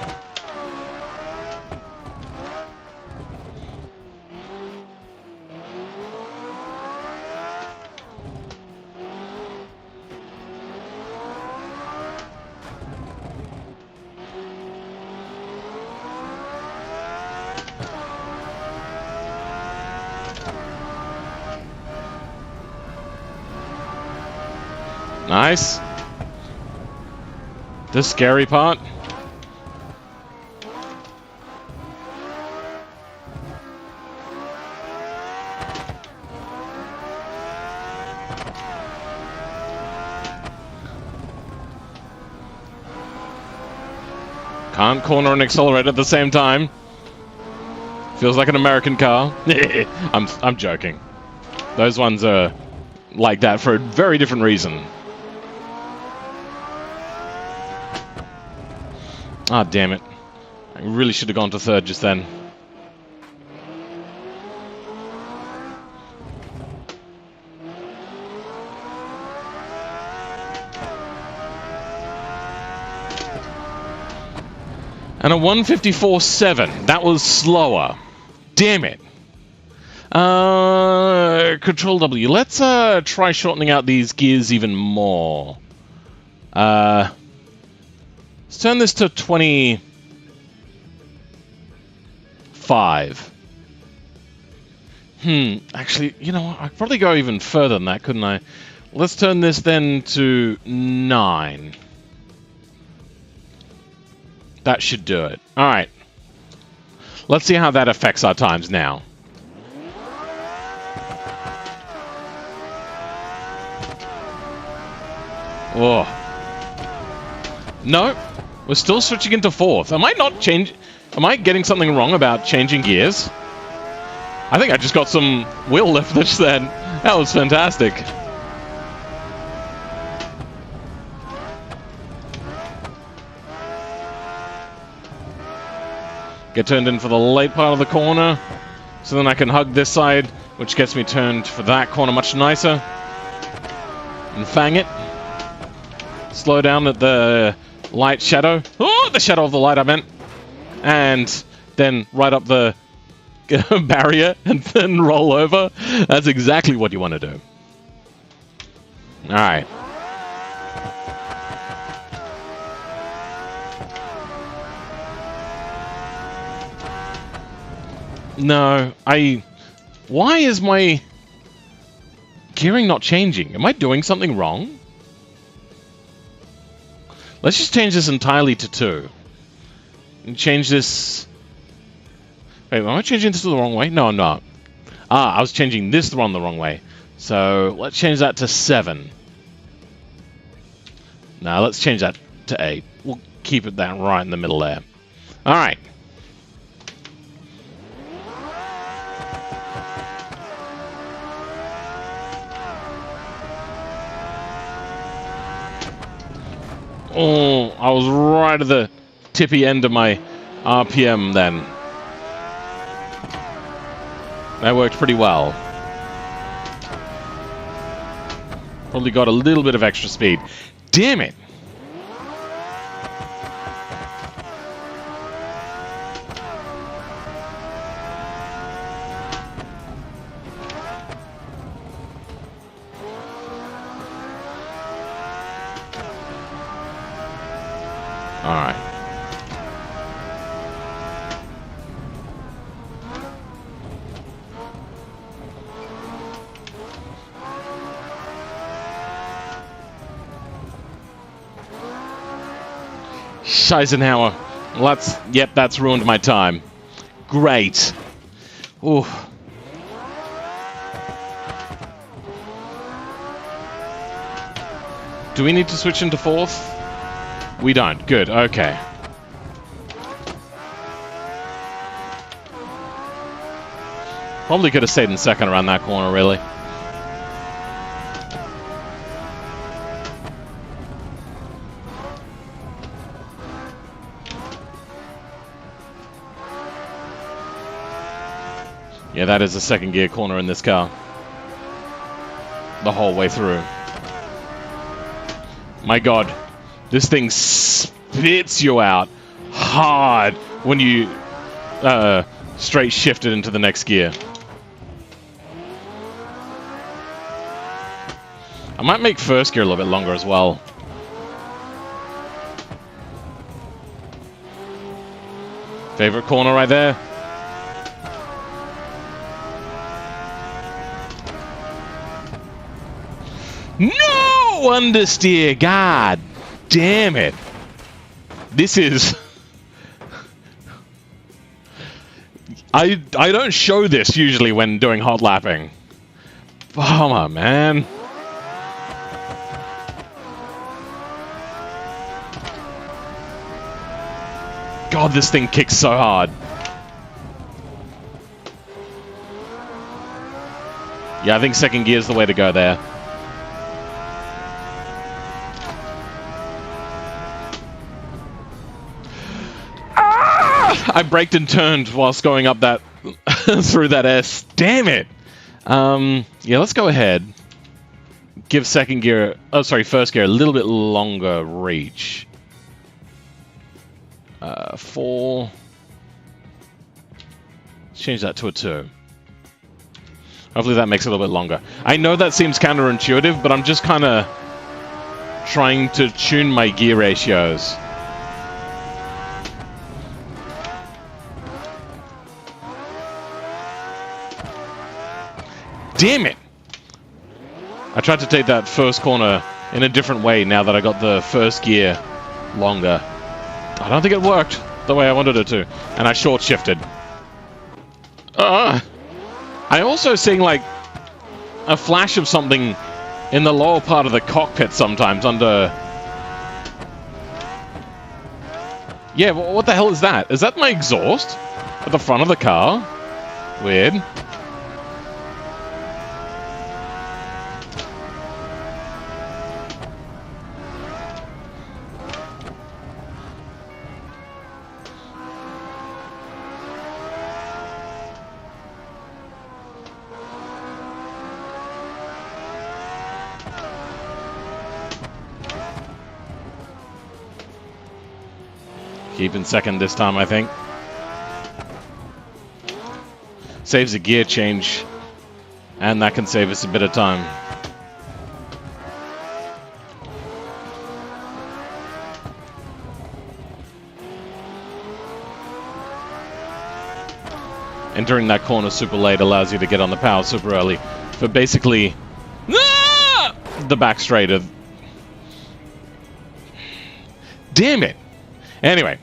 Nice. The scary part. Can't corner and accelerate at the same time. Feels like an American car. I'm joking. Those ones are like that for a very different reason. Ah, damn it. I really should have gone to third just then. And a 154.7. That was slower. Damn it. Control W. Let's try shortening out these gears even more. Let's turn this to 25. Actually, you know what? I'd probably go even further than that, couldn't I? Let's turn this then to 9. That should do it. Alright. Let's see how that affects our times now. Oh. No. We're still switching into 4th. Am I getting something wrong about changing gears? I think I just got some wheel lift just then. That was fantastic. Get turned in for the late part of the corner, so then I can hug this side, which gets me turned for that corner much nicer. And fang it. Slow down at the light shadow. Oh, the shadow of the light, I meant. And then right up the barrier and then roll over. That's exactly what you want to do. Alright. No, why is my gearing not changing? Am I doing something wrong? Let's just change this entirely to 2. And change this... Wait, am I changing this the wrong way? No, I'm not. Ah, I was changing this the wrong way. So, let's change that to 7. Now, let's change that to 8. We'll keep it that right in the middle there. Alright. Oh, I was right at the tippy end of my RPM then. That worked pretty well. Probably got a little bit of extra speed. Damn it! Alright. Eisenhower. Yep, that's ruined my time. Great. Ooh. Do we need to switch into 4th? We don't. Good. Okay. Probably could have stayed in 2nd around that corner, really. Yeah, that is a 2nd gear corner in this car. The whole way through. My God. This thing spits you out hard when you straight shift it into the next gear. I might make 1st gear a little bit longer as well. Favorite corner right there. No understeer, God damn it. This is... I don't show this usually when doing hot lapping. Come on, man. God, this thing kicks so hard. Yeah, I think second gear is the way to go there. I braked and turned whilst going up that through that S. Damn it! Yeah, let's go ahead. Give second gear, oh sorry, first gear a little bit longer reach. 4. Let's change that to a 2. Hopefully that makes it a little bit longer. I know that seems counterintuitive, but I'm just kind of trying to tune my gear ratios. Damn it! I tried to take that first corner in a different way now that I got the first gear longer. I don't think it worked the way I wanted it to, and I short shifted. I'm also seeing like a flash of something in the lower part of the cockpit sometimes under... Yeah, what the hell is that? Is that my exhaust at the front of the car? Weird. Keeping second this time, I think. Saves a gear change, and that can save us a bit of time. Entering that corner super late allows you to get on the power super early for basically the back straight of... Damn it! Anyway,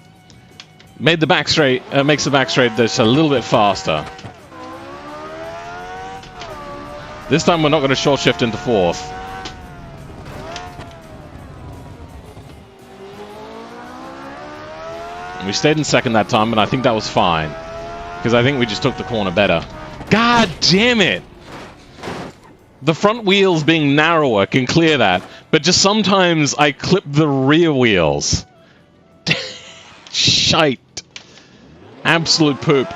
makes the back straight just a little bit faster. This time we're not going to short shift into 4th. We stayed in 2nd that time, and I think that was fine. Because I think we just took the corner better. God damn it! The front wheels being narrower can clear that, but just sometimes I clip the rear wheels. Shite. Absolute poop.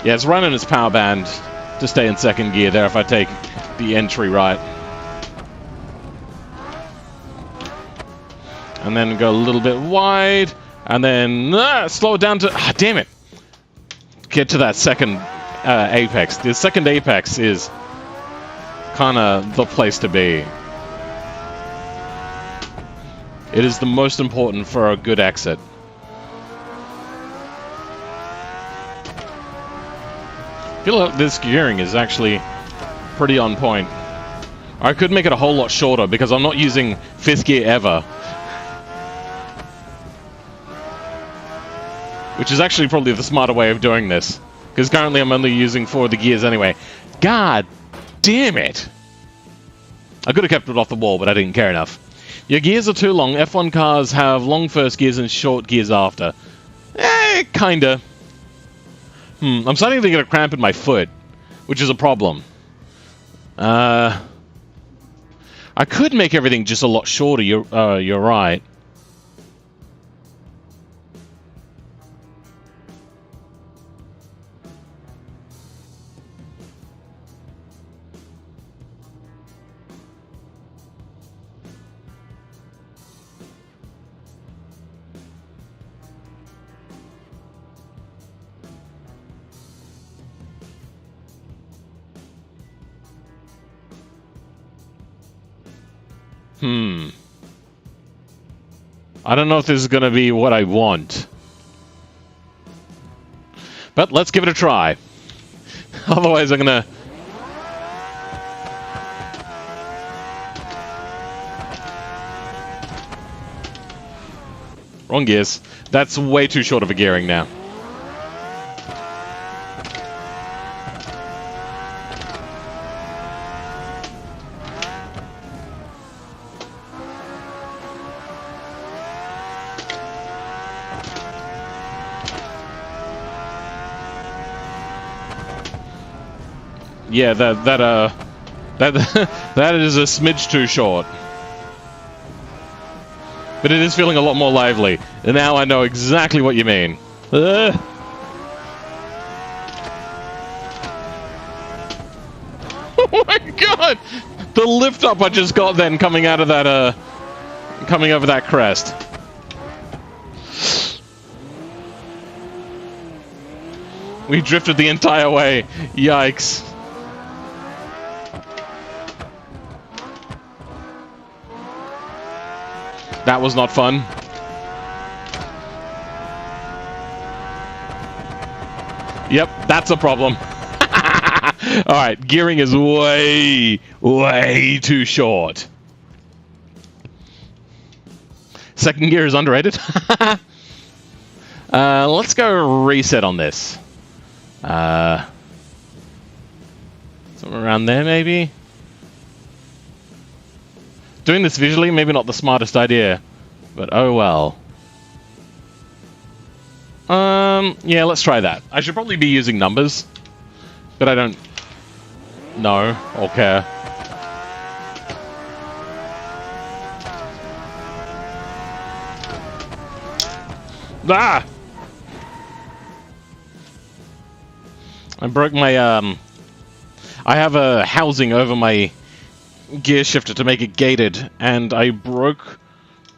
Yeah, it's running its power band to stay in 2nd gear there if I take the entry right. And then go a little bit wide, and then slow it down to... damn it! Get to that second apex. The second apex is kind of the place to be. It is the most important for a good exit. I feel like this gearing is actually pretty on point. I could make it a whole lot shorter because I'm not using 5th gear ever. Which is actually probably the smarter way of doing this. Because currently I'm only using 4 of the gears anyway. God damn it! I could have kept it off the wall, but I didn't care enough. Your gears are too long. F1 cars have long first gears and short gears after. Kinda. I'm starting to get a cramp in my foot, which is a problem. I could make everything just a lot shorter, you're right. I don't know if this is going to be what I want. But let's give it a try. Otherwise, I'm gonna... Wrong gears. That's way too short of a gearing now. Yeah, that is a smidge too short. But it is feeling a lot more lively. And now I know exactly what you mean. Oh my god! The lift up I just got then coming out of that, coming over that crest. We drifted the entire way. Yikes. That was not fun. Yep, that's a problem. Alright, gearing is way too short. Second gear is underrated. Let's go reset on this. Somewhere around there, maybe? Doing this visually, maybe not the smartest idea, but oh well. Yeah, let's try that. I should probably be using numbers, but I don't know or care. Ah! I broke my, I have a housing over my gear shifter to make it gated, and I broke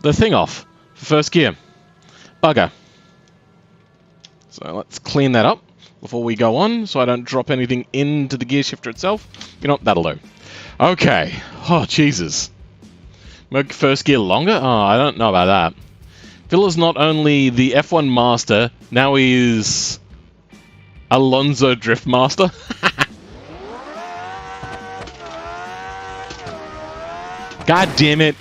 the thing off for first gear. Bugger. So let's clean that up before we go on, so I don't drop anything into the gear shifter itself. You know what? That'll do. Okay. Oh, Jesus. Make first gear longer? Oh, I don't know about that. Phil is not only the F1 master, now he's Alonso Drift Master. God damn it.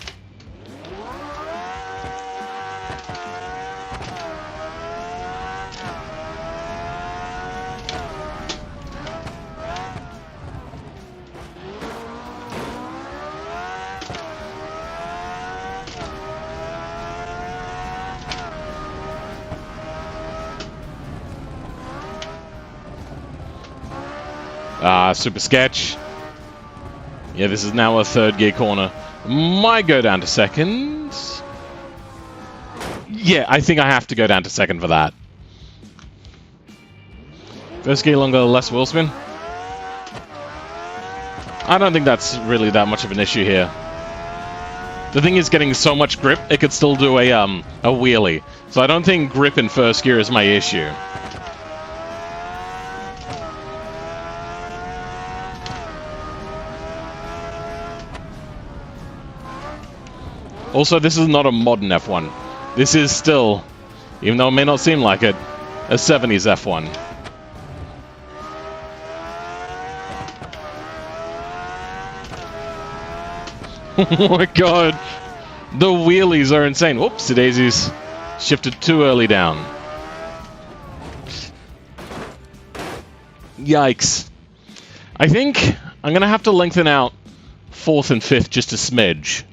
Super sketch. Yeah, this is now a third gear corner. Might go down to second. Yeah, I think I have to go down to second for that. First gear longer, less wheel spin. I don't think that's really that much of an issue here. The thing is getting so much grip, it could still do a wheelie. So I don't think grip in first gear is my issue. Also, this is not a modern F1. This is still, even though it may not seem like it, a 70s F1. Oh my god. The wheelies are insane. Whoops, daisies shifted too early down. Yikes. I think I'm going to have to lengthen out 4th and 5th just a smidge.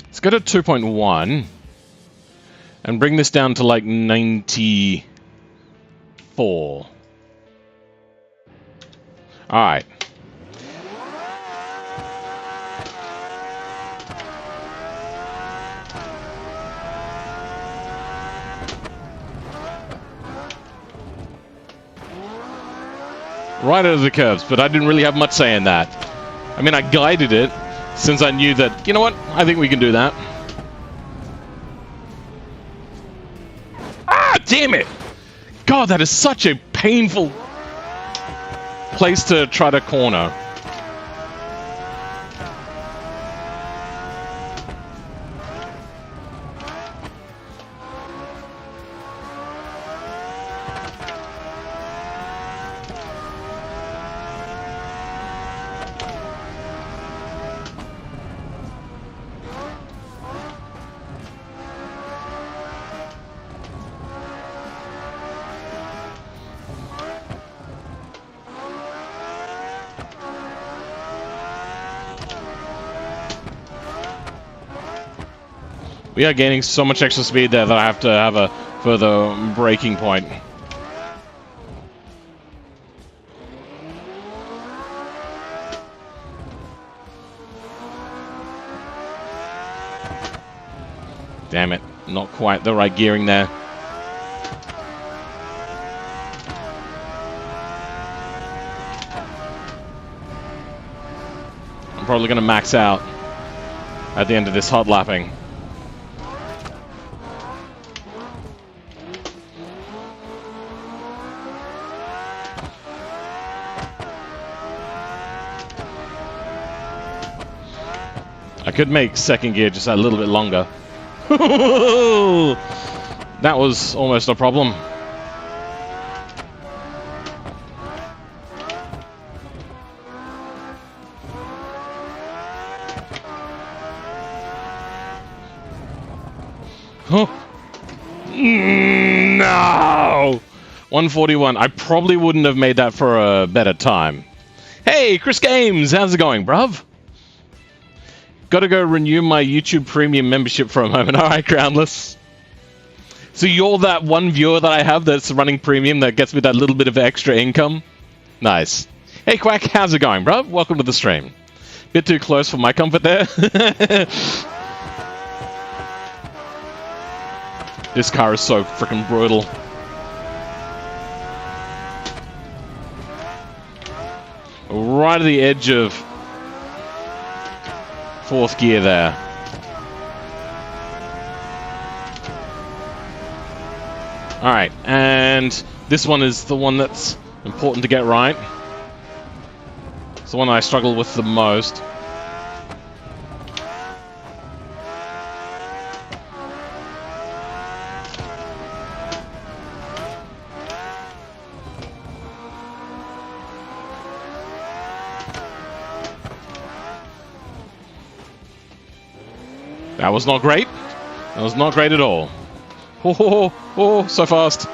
Let's go to 2.1 and bring this down to like 94. Alright. Right over the curves, but I didn't really have much say in that. I mean, I guided it, since I knew that, you know what, I think we can do that. Ah, damn it! God, that is such a painful place to try to corner. We are gaining so much extra speed there that I have to have a further braking point. Damn it, not quite the right gearing there. I'm probably going to max out at the end of this hotlapping. I could make second gear just a little bit longer. That was almost a problem. Oh. No! 141. I probably wouldn't have made that for a better time. Hey, Chris Games! How's it going, bruv? Gotta go renew my YouTube Premium membership for a moment. Alright, Groundless. So you're that one viewer that I have that's running Premium that gets me that little bit of extra income? Nice. Hey, Quack, how's it going, bro? Welcome to the stream. Bit too close for my comfort there. This car is so freaking brutal. Right at the edge of fourth gear there. Alright, and this one is the one that's important to get right. It's the one I struggle with the most. That was not great. That was not great at all. Oh, so fast.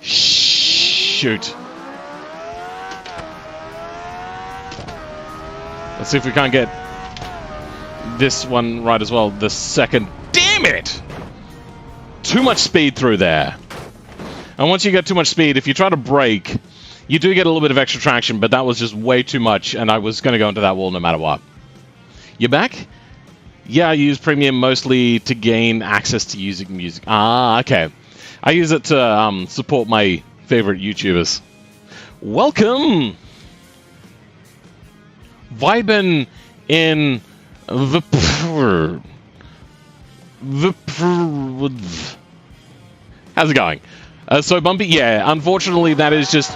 Shoot. Let's see if we can't get this one right as well. The second. Damn it! Too much speed through there. And once you get too much speed, if you try to brake, you do get a little bit of extra traction, but that was just way too much, and I was going to go into that wall no matter what. You back? Yeah, I use Premium mostly to gain access to using music. Ah, okay. I use it to support my favorite YouTubers. Welcome! Vibin' in the... How's it going? So bumpy? Yeah, unfortunately that is just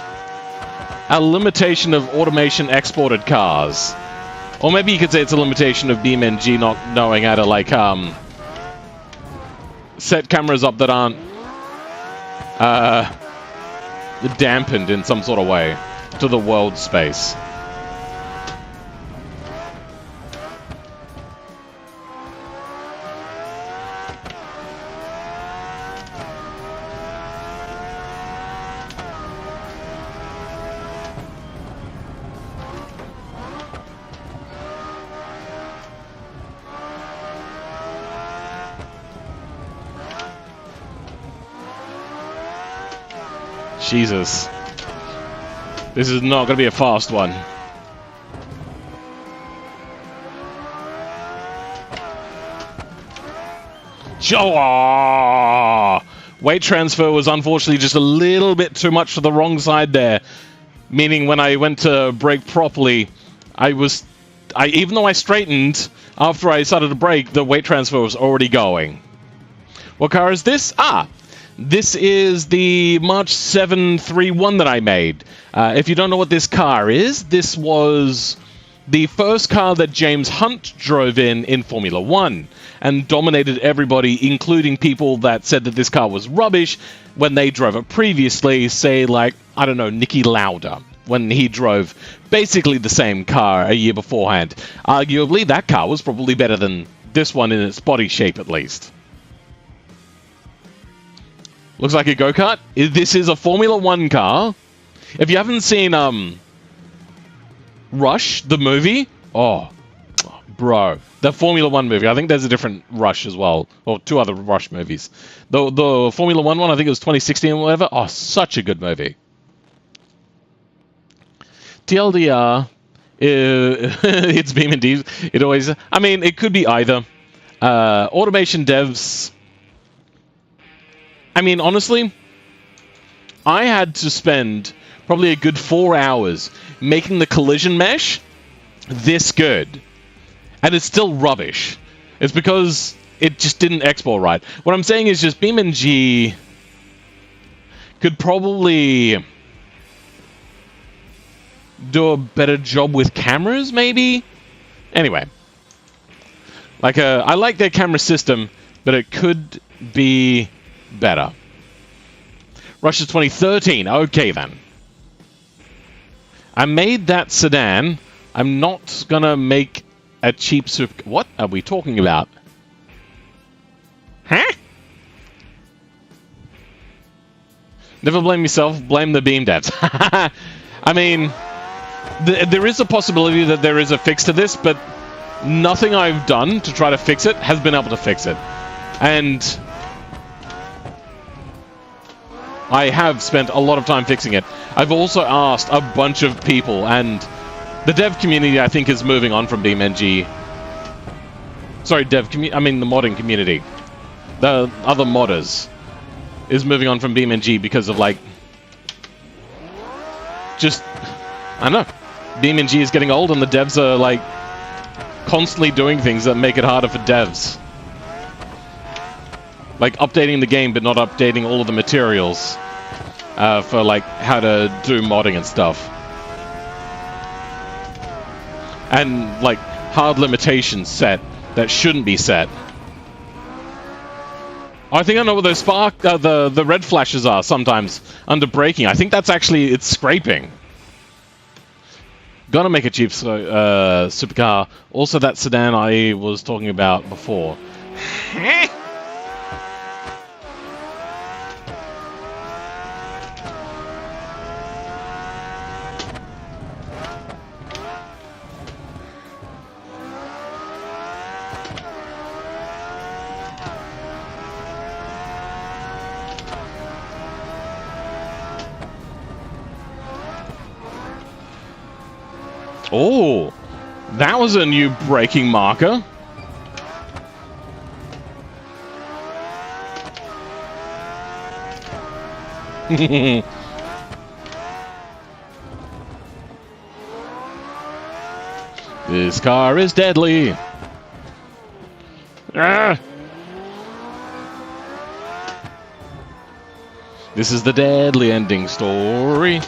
a limitation of automation exported cars. Or maybe you could say it's a limitation of BeamNG not knowing how to, like, set cameras up that aren't dampened in some sort of way to the world space. Jesus. This is not going to be a fast one. Weight transfer was unfortunately just a little bit too much to the wrong side there. Meaning when I went to brake properly, even though I straightened, after I started to brake, the weight transfer was already going. What car is this? This is the March 731 that I made. If you don't know what this car is, this was the first car that James Hunt drove in Formula 1 and dominated everybody, including people that said that this car was rubbish when they drove it previously, say like, I don't know, Niki Lauda, when he drove basically the same car a year beforehand. Arguably, that car was probably better than this one in its body shape, at least. Looks like a go-kart. This is a Formula 1 car. If you haven't seen Rush, the movie, oh Bro, the Formula One movie. I think there's a different Rush as well, or two other Rush movies. The Formula One, I think it was 2016 or whatever. Oh, such a good movie. TLDR, it's BeamNG. It always. I mean, it could be either. Automation devs. I mean, honestly, I had to spend probably a good 4 hours making the collision mesh this good. And it's still rubbish. It's because it just didn't export right. What I'm saying is just BeamNG could probably do a better job with cameras, maybe? Anyway. I like their camera system, but it could be better. Rush is 2013. Okay, then. I made that sedan. I'm not gonna make a cheap super... What are we talking about? Huh? Never blame yourself, blame the beam devs. I mean, there is a possibility that there is a fix to this, but nothing I've done to try to fix it has been able to fix it. And I have spent a lot of time fixing it. I've also asked a bunch of people, and the dev community, I think, is moving on from BeamNG. Sorry, the modding community. The other modders is moving on from BeamNG because of, like... Just... I don't know. BeamNG is getting old and the devs are, like, constantly doing things that make it harder for devs. Like, updating the game, but not updating all of the materials for, like, how to do modding and stuff. And, like, hard limitations set that shouldn't be set. I think I know what those the red flashes are sometimes under braking. I think that's actually, it's scraping. Gonna make a cheap supercar. Also that sedan I was talking about before. Oh, that was a new braking marker. This car is deadly. Ah! This is the deadly ending story.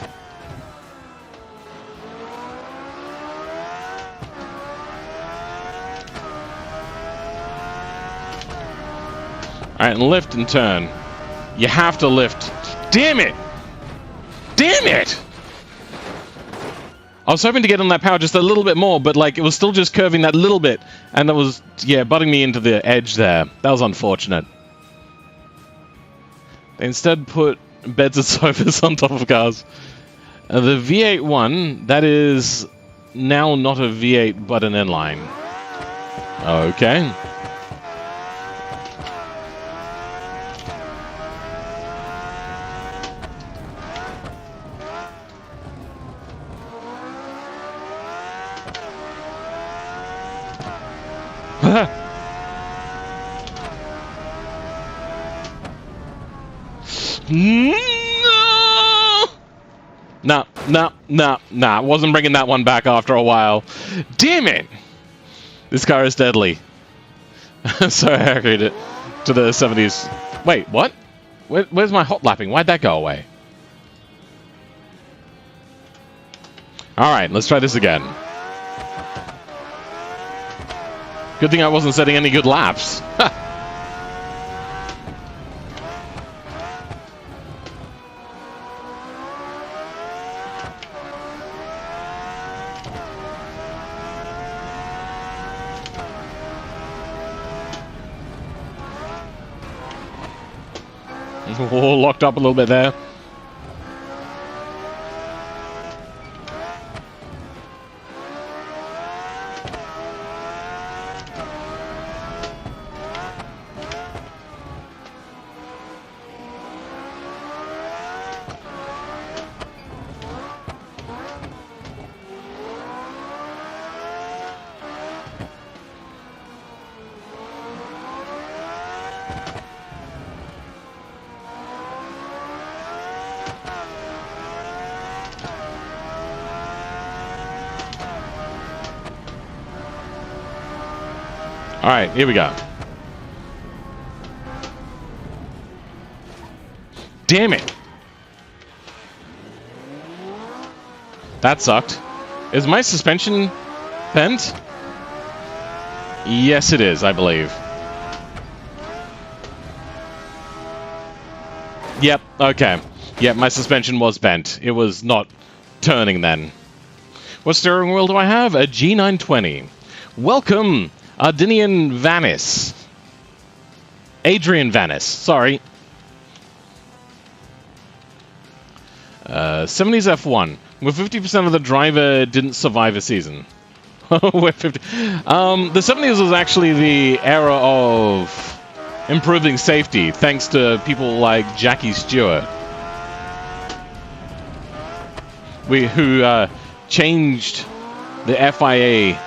Alright, and lift and turn. You have to lift. Damn it! Damn it! I was hoping to get on that power just a little bit more, but, like, it was still just curving that little bit. And that was, yeah, butting me into the edge there. That was unfortunate. They instead put beds and sofas on top of cars. The V8 one, that is now not a V8, but an inline. Okay. Nah. Wasn't bringing that one back after a while. Damn it! This car is deadly. Sorry, I agreed it to the 70s. Wait, what? Where's my hotlapping? Why'd that go away? Alright, let's try this again. Good thing I wasn't setting any good laps. Oh, locked up a little bit there. Alright, here we go. Damn it! That sucked. Is my suspension bent? Yes, it is, I believe. Yep, okay. Yep, my suspension was bent. It was not turning then. What steering wheel do I have? A G920. Welcome, Ardinian Vanis. Adrian Vanis, sorry. 70s F1. Where 50% of the driver didn't survive a season. We're 50. The 70s was actually the era of improving safety, thanks to people like Jackie Stewart, who changed the FIA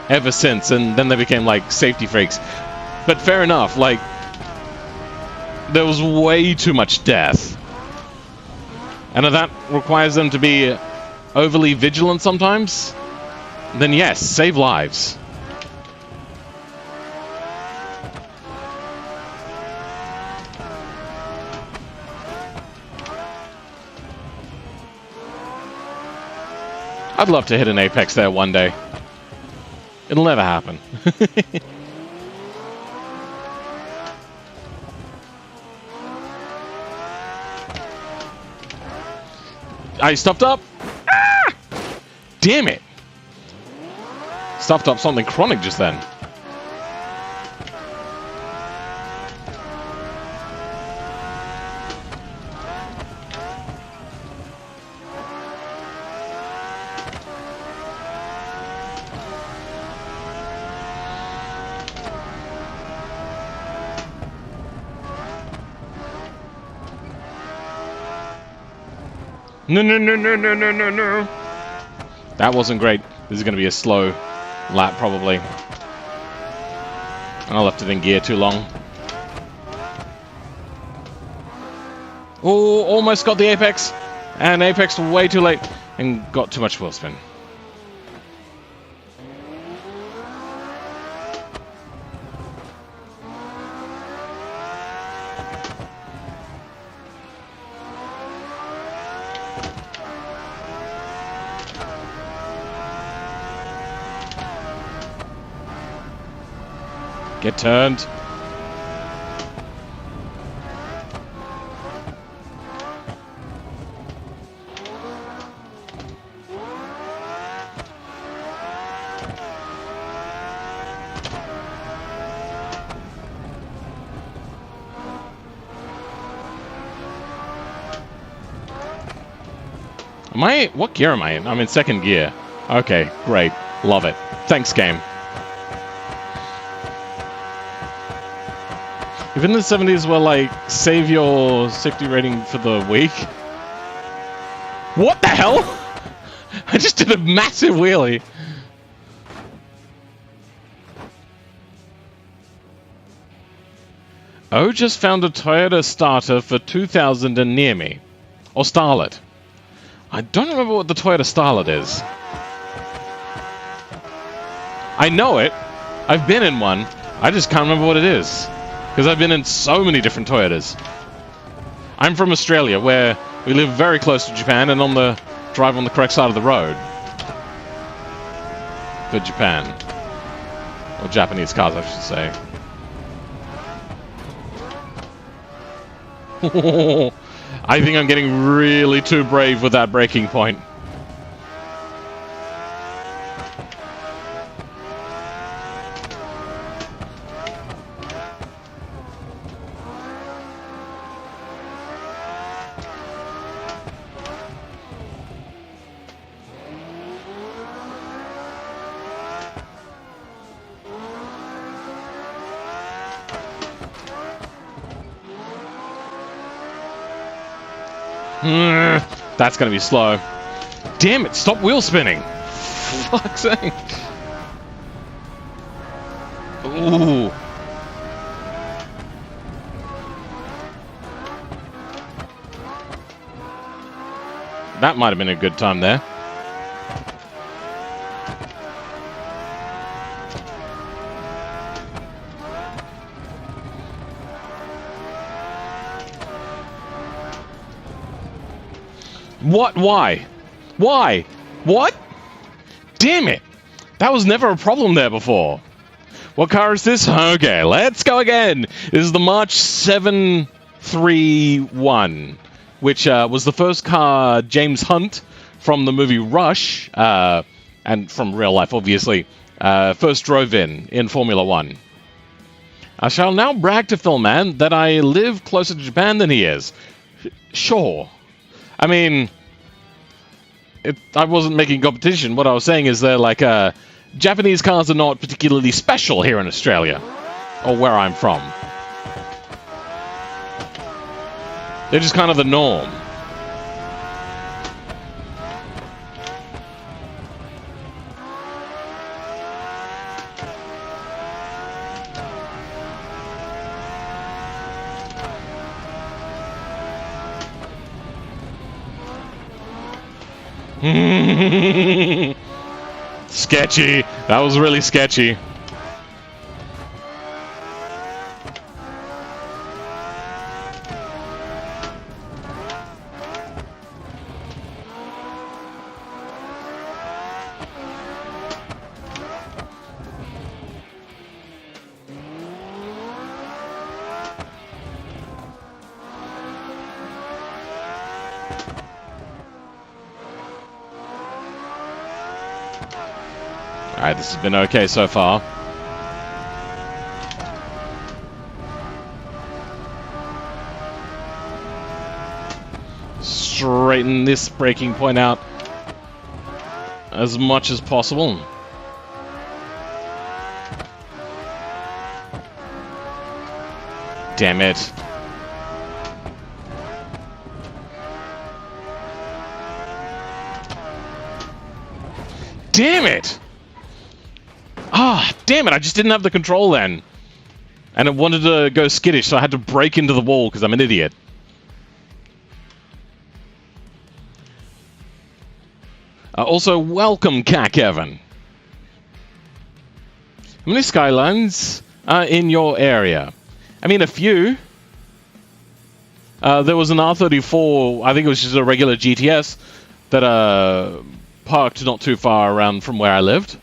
ever since, and then they became like safety freaks. But fair enough, like there was way too much death, and if that requires them to be overly vigilant sometimes, then yes, save lives. I'd love to hit an apex there one day. It'll never happen. I stuffed up. Ah! Damn it. Stuffed up something chronic just then. No, no, no, no, no, no, no, no. That wasn't great. This is going to be a slow lap, probably. I left it in gear too long. Oh, almost got the apex. And apex way too late. And got too much wheel spin. Get turned. What gear am I in? I'm in second gear. Okay, great. Love it. Thanks, game. If in the 70s were like, save your safety rating for the week. What the hell? I just did a massive wheelie. Oh, just found a Toyota starter for 2,000 and near me. Or Starlet. I don't remember what the Toyota Starlet is. I know it. I've been in one. I just can't remember what it is. Because I've been in so many different Toyotas. I'm from Australia, where we live very close to Japan and drive on the correct side of the road. For Japan. Or Japanese cars, I should say. I think I'm getting really too brave with that braking point. That's gonna be slow. Damn it, stop wheel spinning! For fuck's sake. Ooh. That might have been a good time there. What? Why? Why? What? Damn it! That was never a problem there before. What car is this? Okay, let's go again. This is the March 731, which was the first car James Hunt from the movie Rush, and from real life, obviously, first drove in Formula One. I shall now brag to Phil Man that I live closer to Japan than he is. Sure. I mean, I wasn't making competition. What I was saying is they're like, Japanese cars are not particularly special here in Australia, or where I'm from. They're just kind of the norm. Sketchy. That was really sketchy. Alright, this has been okay so far. Straighten this braking point out as much as possible. Damn it. Damn it! Ah, damn it, I just didn't have the control then. And it wanted to go skittish, so I had to break into the wall because I'm an idiot. Also, welcome, Cat Kevin. How many Skylines are in your area? I mean, a few. There was an R34, I think it was just a regular GTS, that parked not too far around from where I lived.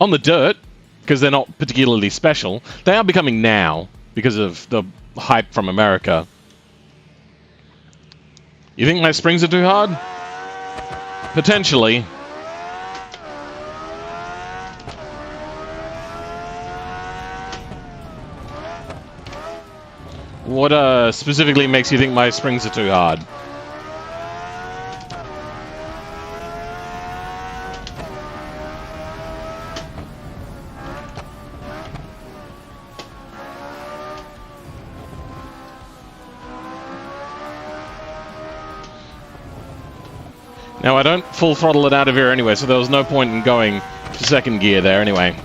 On the dirt, because they're not particularly special. They are becoming now, because of the hype from America. You think my springs are too hard? Potentially. What specifically makes you think my springs are too hard? Now, I don't full throttle it out of here anyway, so there was no point in going to second gear there anyway.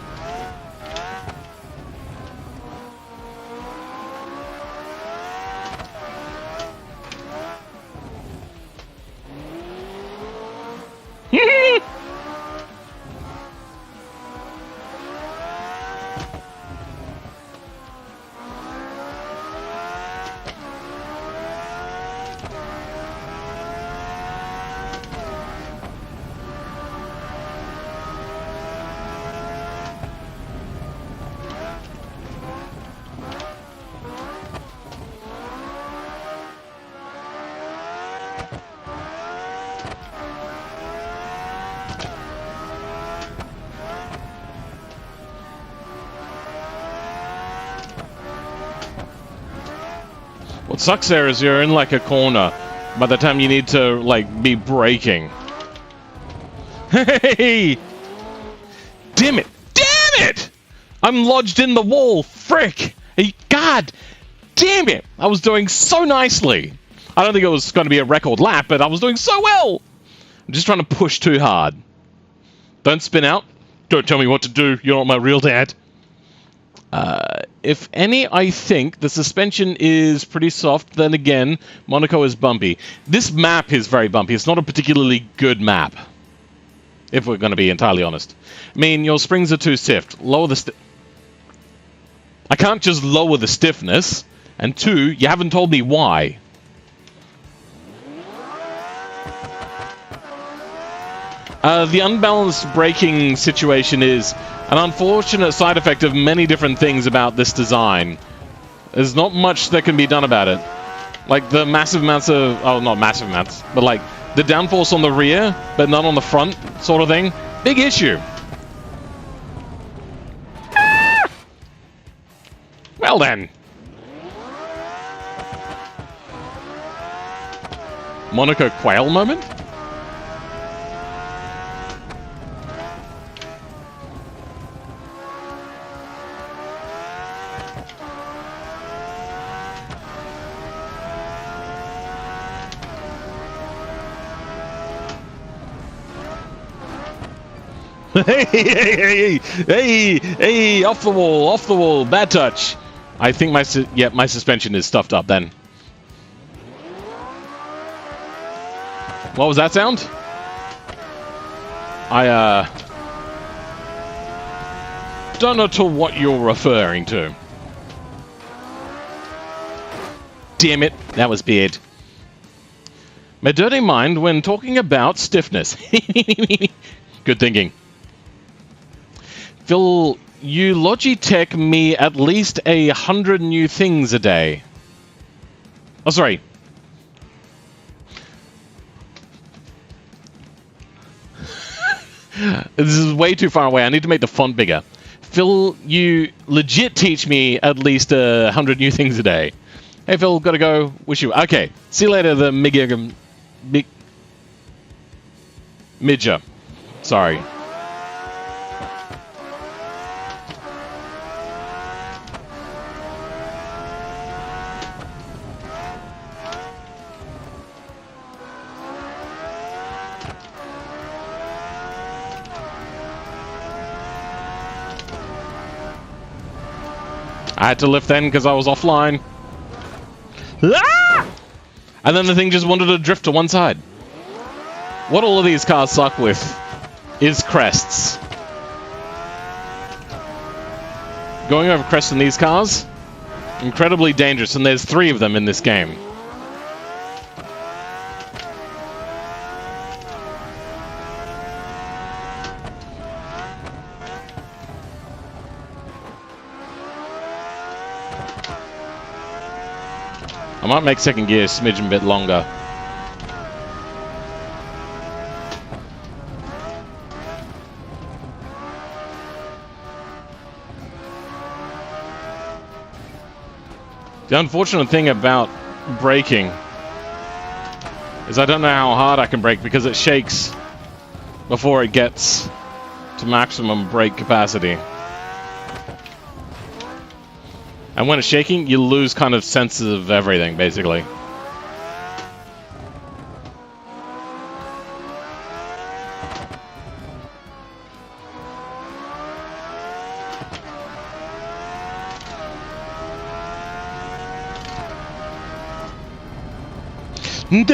What sucks there is you're in like a corner by the time you need to like be braking. Hey! Damn it! Damn it! I'm lodged in the wall! Frick! Hey, God! Damn it! I was doing so nicely! I don't think it was going to be a record lap, but I was doing so well! I'm just trying to push too hard. Don't spin out. Don't tell me what to do. You're not my real dad. If any, I think the suspension is pretty soft. Then again, Monaco is bumpy. This map is very bumpy. It's not a particularly good map, if we're going to be entirely honest. I mean, your springs are too stiff. Lower the I can't just lower the stiffness. And two, you haven't told me why. The unbalanced braking situation is an unfortunate side effect of many different things about this design. There's not much that can be done about it. Like the massive amounts of... Oh, not massive amounts, but like the downforce on the rear, but not on the front sort of thing. Big issue. Ah! Well then. Monaco quail moment? Hey, off the wall, bad touch. I think my suspension is stuffed up then. What was that sound? I don't know to what you're referring to. Damn it, that was bad. My dirty mind when talking about stiffness. Good thinking. Phil, you Logitech me at least 100 new things a day. Oh, sorry. This is way too far away. I need to make the font bigger. Phil, you legit teach me at least 100 new things a day. Hey, Phil, gotta go. Wish you... Okay. See you later, the Midger. Sorry. I had to lift then because I was offline. Ah! And then the thing just wanted to drift to one side. What all of these cars suck with is crests. Going over crests in these cars, incredibly dangerous, and there's 3 of them in this game. I might make second gear a smidgen bit longer. The unfortunate thing about braking is I don't know how hard I can brake because it shakes before it gets to maximum brake capacity. And when it's shaking, you lose kind of sense of everything, basically. No.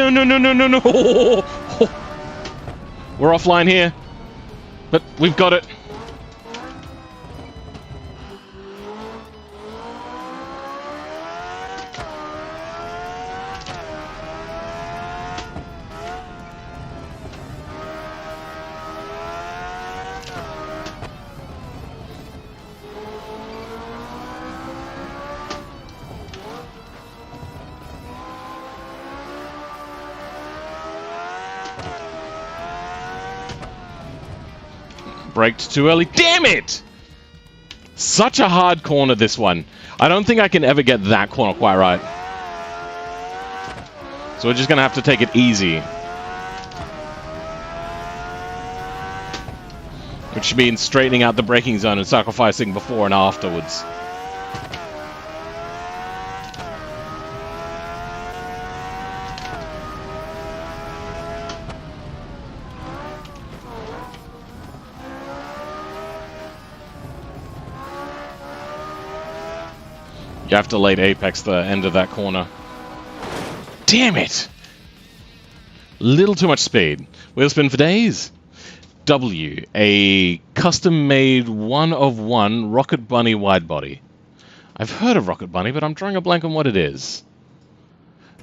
We're offline here. But we've got it. Braked too early. Damn it! Such a hard corner, this one. I don't think I can ever get that corner quite right. So we're just going to have to take it easy. Which means straightening out the braking zone and sacrificing before and afterwards. You have to late apex the end of that corner. Damn it! Little too much speed. Wheel spin for days. W, a custom-made one-of-one Rocket Bunny wide body. I've heard of Rocket Bunny, but I'm drawing a blank on what it is.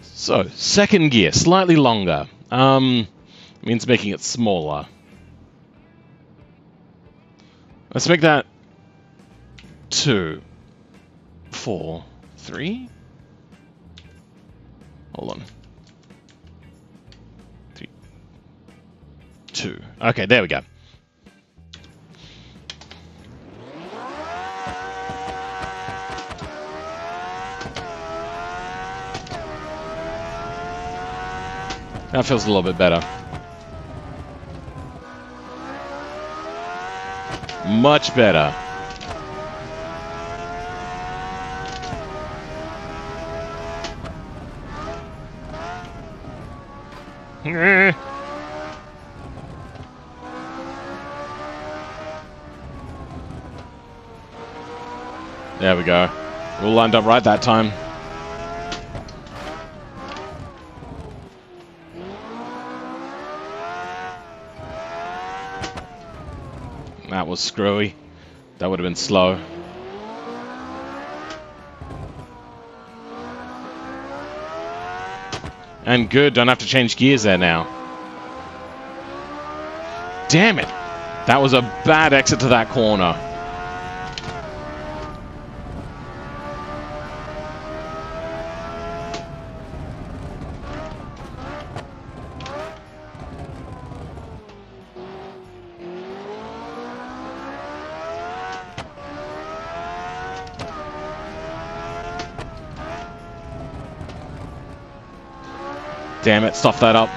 So, second gear, slightly longer. Means making it smaller. Let's make that 2, 4, 3. Hold on. 3, 2. Okay, there we go. That feels a little bit better. Much better. There we go. We all lined up right that time. That was screwy. That would have been slow. And good, don't have to change gears there now. Damn it! That was a bad exit to that corner. Damn it, stuff that up.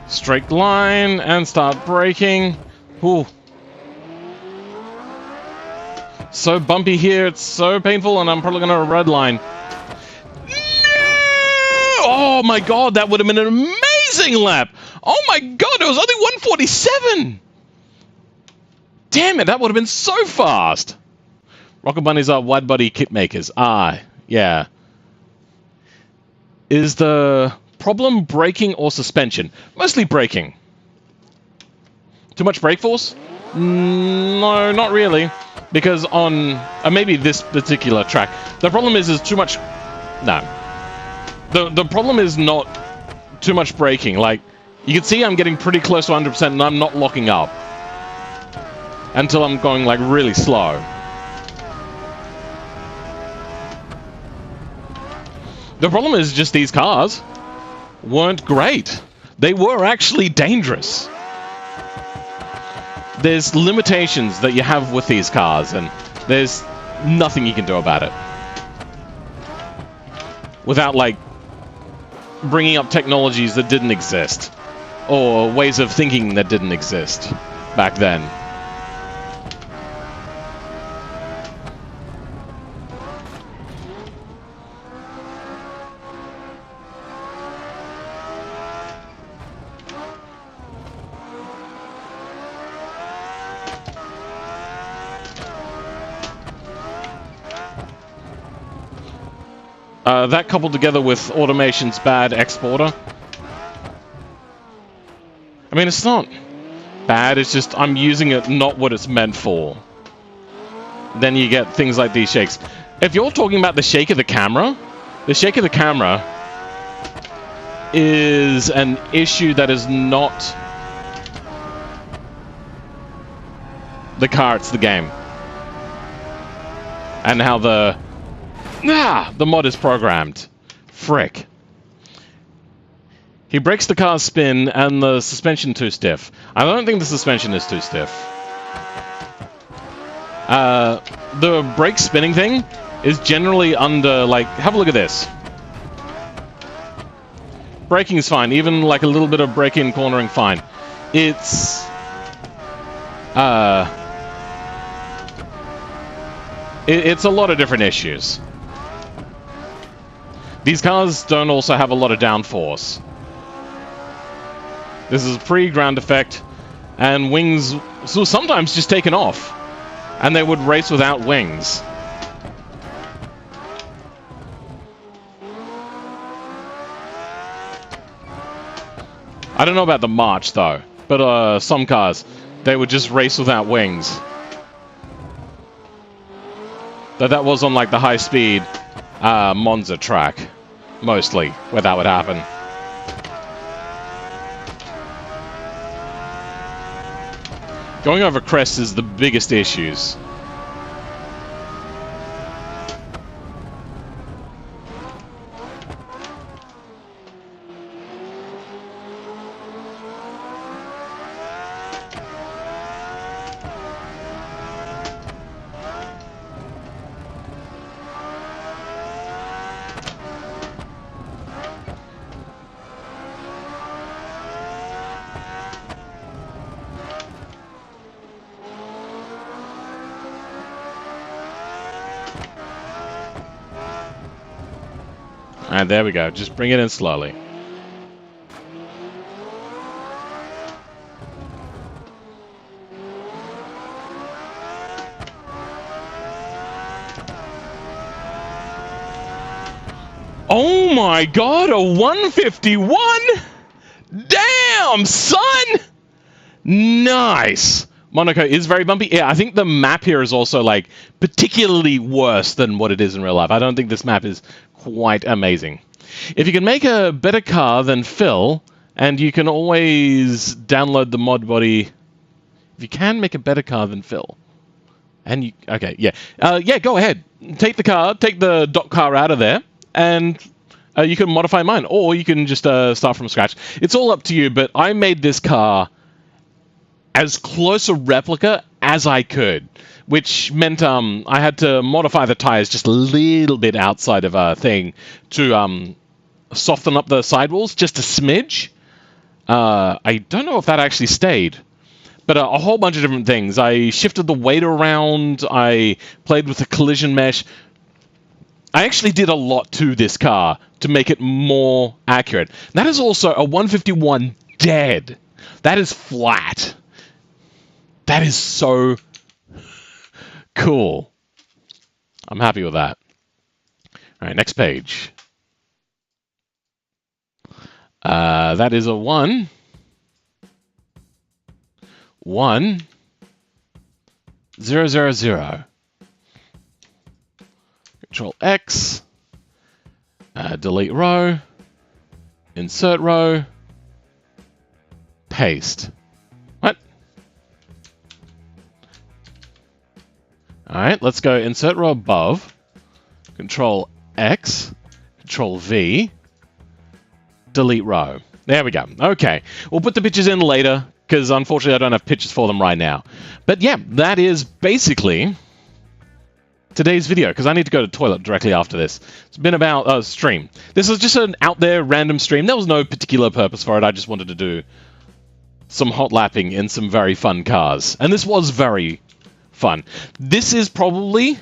Straight line and start braking. Ooh. So bumpy here, it's so painful, and I'm probably gonna redline. No! Oh my god, that would have been an amazing lap! Oh my god, it was only 147! Damn it, that would have been so fast! Rocket Bunnies are wide-body kit makers. Ah, yeah. Is the problem braking or suspension? Mostly braking. Too much brake force? No, not really. Because on maybe this particular track, the problem is too much... No. The problem is not too much braking. Like, you can see I'm getting pretty close to 100% and I'm not locking up. Until I'm going, like, really slow. The problem is just these cars weren't great. They were actually dangerous. There's limitations that you have with these cars, and there's nothing you can do about it. Without, like, bringing up technologies that didn't exist. Or ways of thinking that didn't exist back then. That coupled together with automation's bad exporter. I mean, it's not bad, it's just I'm using it not what it's meant for. Then you get things like these shakes. If you're talking about the shake of the camera is an issue that is not the car, it's the game. And how the mod is programmed. Frick. He breaks the car's spin and the suspension too stiff. I don't think the suspension is too stiff. The brake spinning thing is generally under, like, have a look at this. Braking is fine, even like a little bit of brake-in cornering, fine. It's it's a lot of different issues. These cars don't also have a lot of downforce. This is pre-ground effect, and wings so sometimes just taken off, and they would race without wings. I don't know about the March though, but some cars, they would just race without wings. Though that was on like the high-speed Monza track, mostly, where that would happen. Going over crests is the biggest issues. And there we go. Just bring it in slowly. Oh my god, a 151? Damn, son! Nice! Monaco is very bumpy. Yeah, I think the map here is also, like, particularly worse than what it is in real life. I don't think this map is quite amazing. If you can make a better car than Phil, and you can always download the mod body... If you can make a better car than Phil... And you... Okay, yeah. Yeah, go ahead. Take the car, take the dot car out of there, and... you can modify mine, or you can just start from scratch. It's all up to you, but I made this car as close a replica as I could, which meant I had to modify the tires just a little bit outside of a thing to soften up the sidewalls just a smidge. I don't know if that actually stayed, but a whole bunch of different things. I shifted the weight around, I played with the collision mesh. I actually did a lot to this car to make it more accurate. That is also a 151 dead. That is flat. That is so cool. I'm happy with that. All right, next page. That is a 1. 1 0 0 0. Control X, delete row, insert row, paste. What? Alright, let's go insert row above, Control X, Control V, delete row. There we go. Okay, we'll put the pictures in later, because unfortunately I don't have pictures for them right now. But yeah, that is basically... today's video, because I need to go to the toilet directly after this. It's been about stream. This was just an out there random stream. There was no particular purpose for it. I just wanted to do some hot lapping in some very fun cars. And this was very fun. This is probably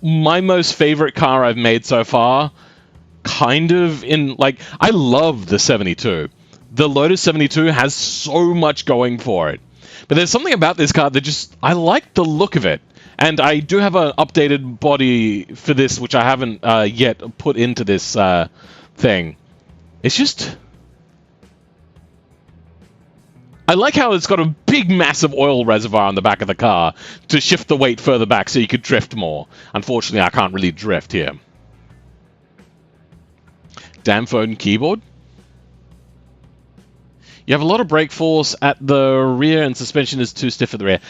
my most favorite car I've made so far. Kind of in, like, I love the 72. The Lotus 72 has so much going for it. But there's something about this car that just... I like the look of it. And I do have an updated body for this, which I haven't yet put into this thing. It's just... I like how it's got a big, massive oil reservoir on the back of the car to shift the weight further back so you could drift more. Unfortunately, I can't really drift here. Damn phone keyboard. You have a lot of brake force at the rear, and suspension is too stiff at the rear.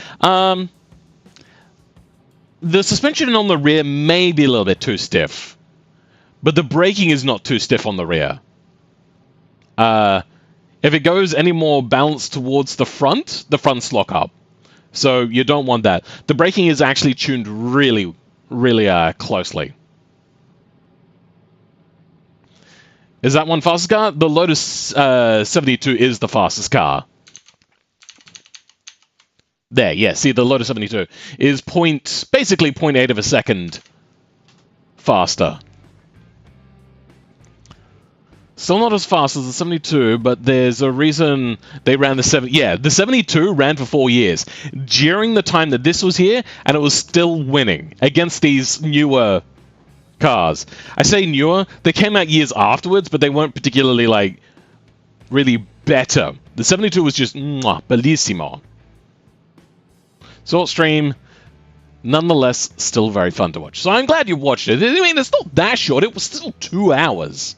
The suspension on the rear may be a little bit too stiff, but the braking is not too stiff on the rear. If it goes any more balanced towards the fronts lock up. So you don't want that. The braking is actually tuned really, really closely. Is that one fastest car? The Lotus 72 is the fastest car. There, yeah. See, the Lotus 72 is basically 0.8 of a second faster. Still not as fast as the 72, but there's a reason they ran the 70. Yeah, the 72 ran for 4 years during the time that this was here, and it was still winning against these newer cars. I say newer, they came out years afterwards, but they weren't particularly, like, really better. The 72 was just bellissimo. Sort stream, nonetheless, still very fun to watch. So I'm glad you watched it. I mean, it's not that short. It was still 2 hours.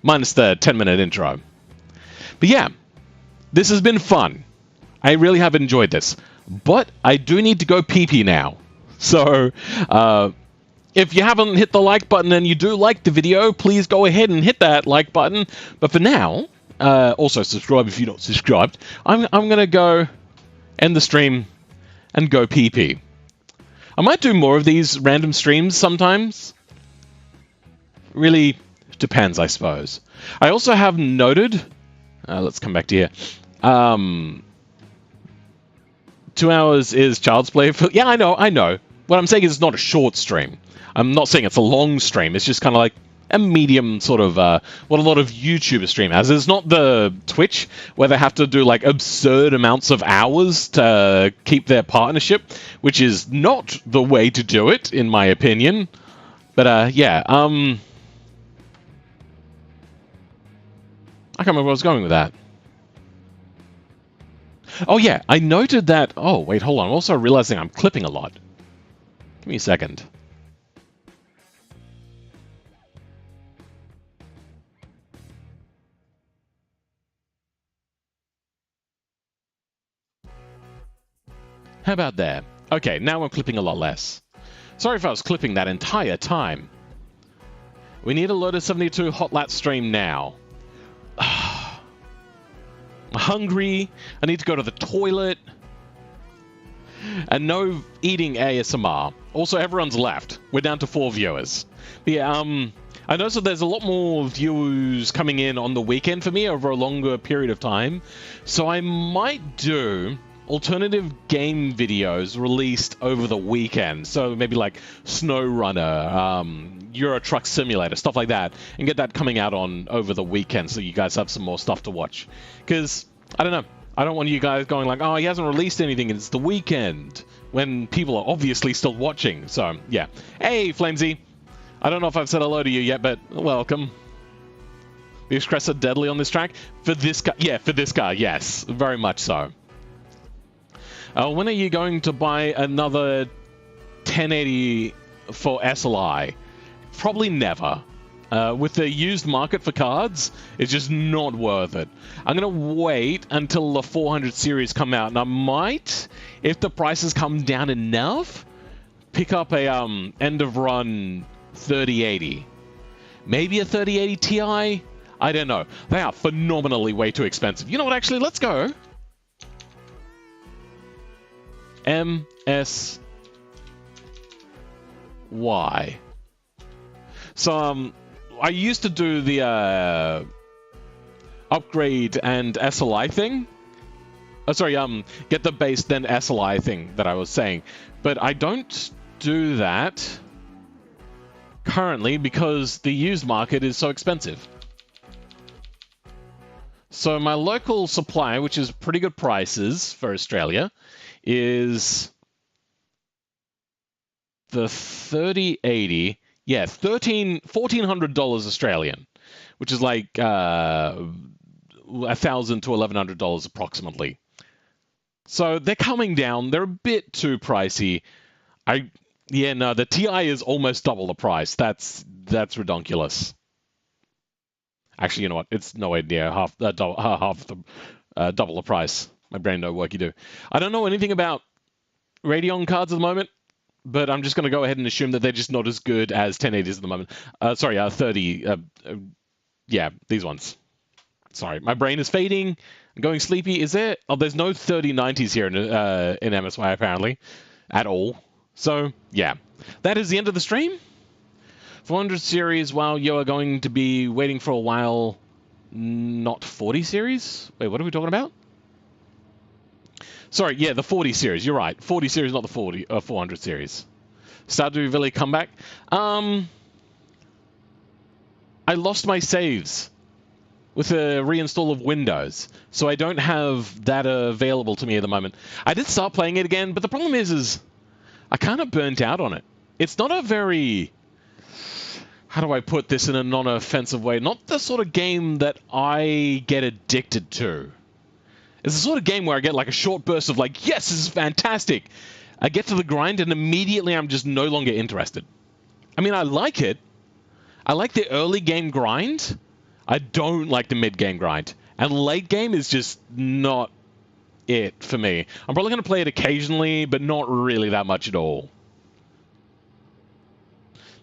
Minus the 10-minute intro. But yeah, this has been fun. I really have enjoyed this. But I do need to go pee-pee now. So, if you haven't hit the like button and you do like the video, please go ahead and hit that like button. But for now, also subscribe if you're not subscribed. I'm going to go end the stream and go pee-pee. I might do more of these random streams sometimes. Really depends, I suppose. I also have noted... let's come back to here. 2 hours is child's play. Yeah, I know. What I'm saying is it's not a short stream. I'm not saying it's a long stream. It's just kind of like a medium sort of what a lot of YouTubers stream has. It's not the Twitch where they have to do like absurd amounts of hours to keep their partnership, which is not the way to do it, in my opinion. But yeah, I can't remember where I was going with that. Oh yeah, I noted that... Oh, wait, hold on. I'm also realizing I'm clipping a lot. Give me a second. How about there? Okay, now I'm clipping a lot less. Sorry if I was clipping that entire time. We need a Lauda 72 Hotlapping stream now. I'm hungry. I need to go to the toilet. And no eating ASMR. Also, everyone's left. We're down to 4 viewers. But yeah, I noticed that there's a lot more views coming in on the weekend for me over a longer period of time. So I might do alternative game videos released over the weekend. So maybe like SnowRunner, Euro Truck Simulator, stuff like that. And get that coming out on over the weekend so you guys have some more stuff to watch. Because, I don't know. I don't want you guys going like, oh, he hasn't released anything, it's the weekend, when people are obviously still watching. So, yeah. Hey, Flamesy. I don't know if I've said hello to you yet, but welcome. The Express are deadly on this track? For this car, yeah, for this car, yes. Very much so. When are you going to buy another 1080 for SLI? Probably never. With the used market for cards, it's just not worth it. I'm going to wait until the 400 series come out, and I might, if the prices come down enough, pick up a end-of-run 3080. Maybe a 3080 Ti? I don't know. They are phenomenally way too expensive. You know what, actually, let's go. MSY. So, I used to do the upgrade and SLI thing. Oh, sorry, get the base then SLI thing that I was saying. But I don't do that currently because the used market is so expensive. So my local supplier, which is pretty good prices for Australia, is the 3080. Yeah, $1,400 Australian, which is like $1,000 to $1,100 approximately. So they're coming down. They're a bit too pricey. Yeah, no, the TI is almost double the price. That's ridiculous. Actually, you know what? It's nowhere near half the double the price. My brain no work you do. I don't know anything about Radeon cards at the moment. But I'm just going to go ahead and assume that they're just not as good as 1080s at the moment. Sorry, 30. Yeah, these ones. Sorry, my brain is fading. I'm going sleepy. Is there? Oh, there's no 3090s here in MSY apparently, at all. So yeah, that is the end of the stream. 400 series. While you are going to be waiting for a while. Not 40 series. Wait, what are we talking about? Sorry, yeah, the 40 series. You're right. 40 series, not the 400 series. Stardew Valley comeback. I lost my saves with a reinstall of Windows, so I don't have that available to me at the moment. I did start playing it again, but the problem is I kind of burnt out on it. It's not a very... How do I put this in a non-offensive way? Not the sort of game that I get addicted to. It's the sort of game where I get like a short burst of like, yes, this is fantastic. I get to the grind and immediately I'm just no longer interested. I mean, I like it. I like the early game grind. I don't like the mid game grind. And late game is just not it for me. I'm probably going to play it occasionally, but not really that much at all.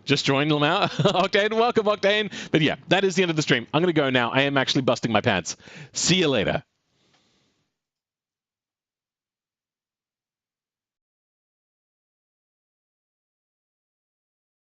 Just joined them out. Octane, welcome, Octane. But yeah, that is the end of the stream. I'm going to go now. I am actually busting my pants. See you later.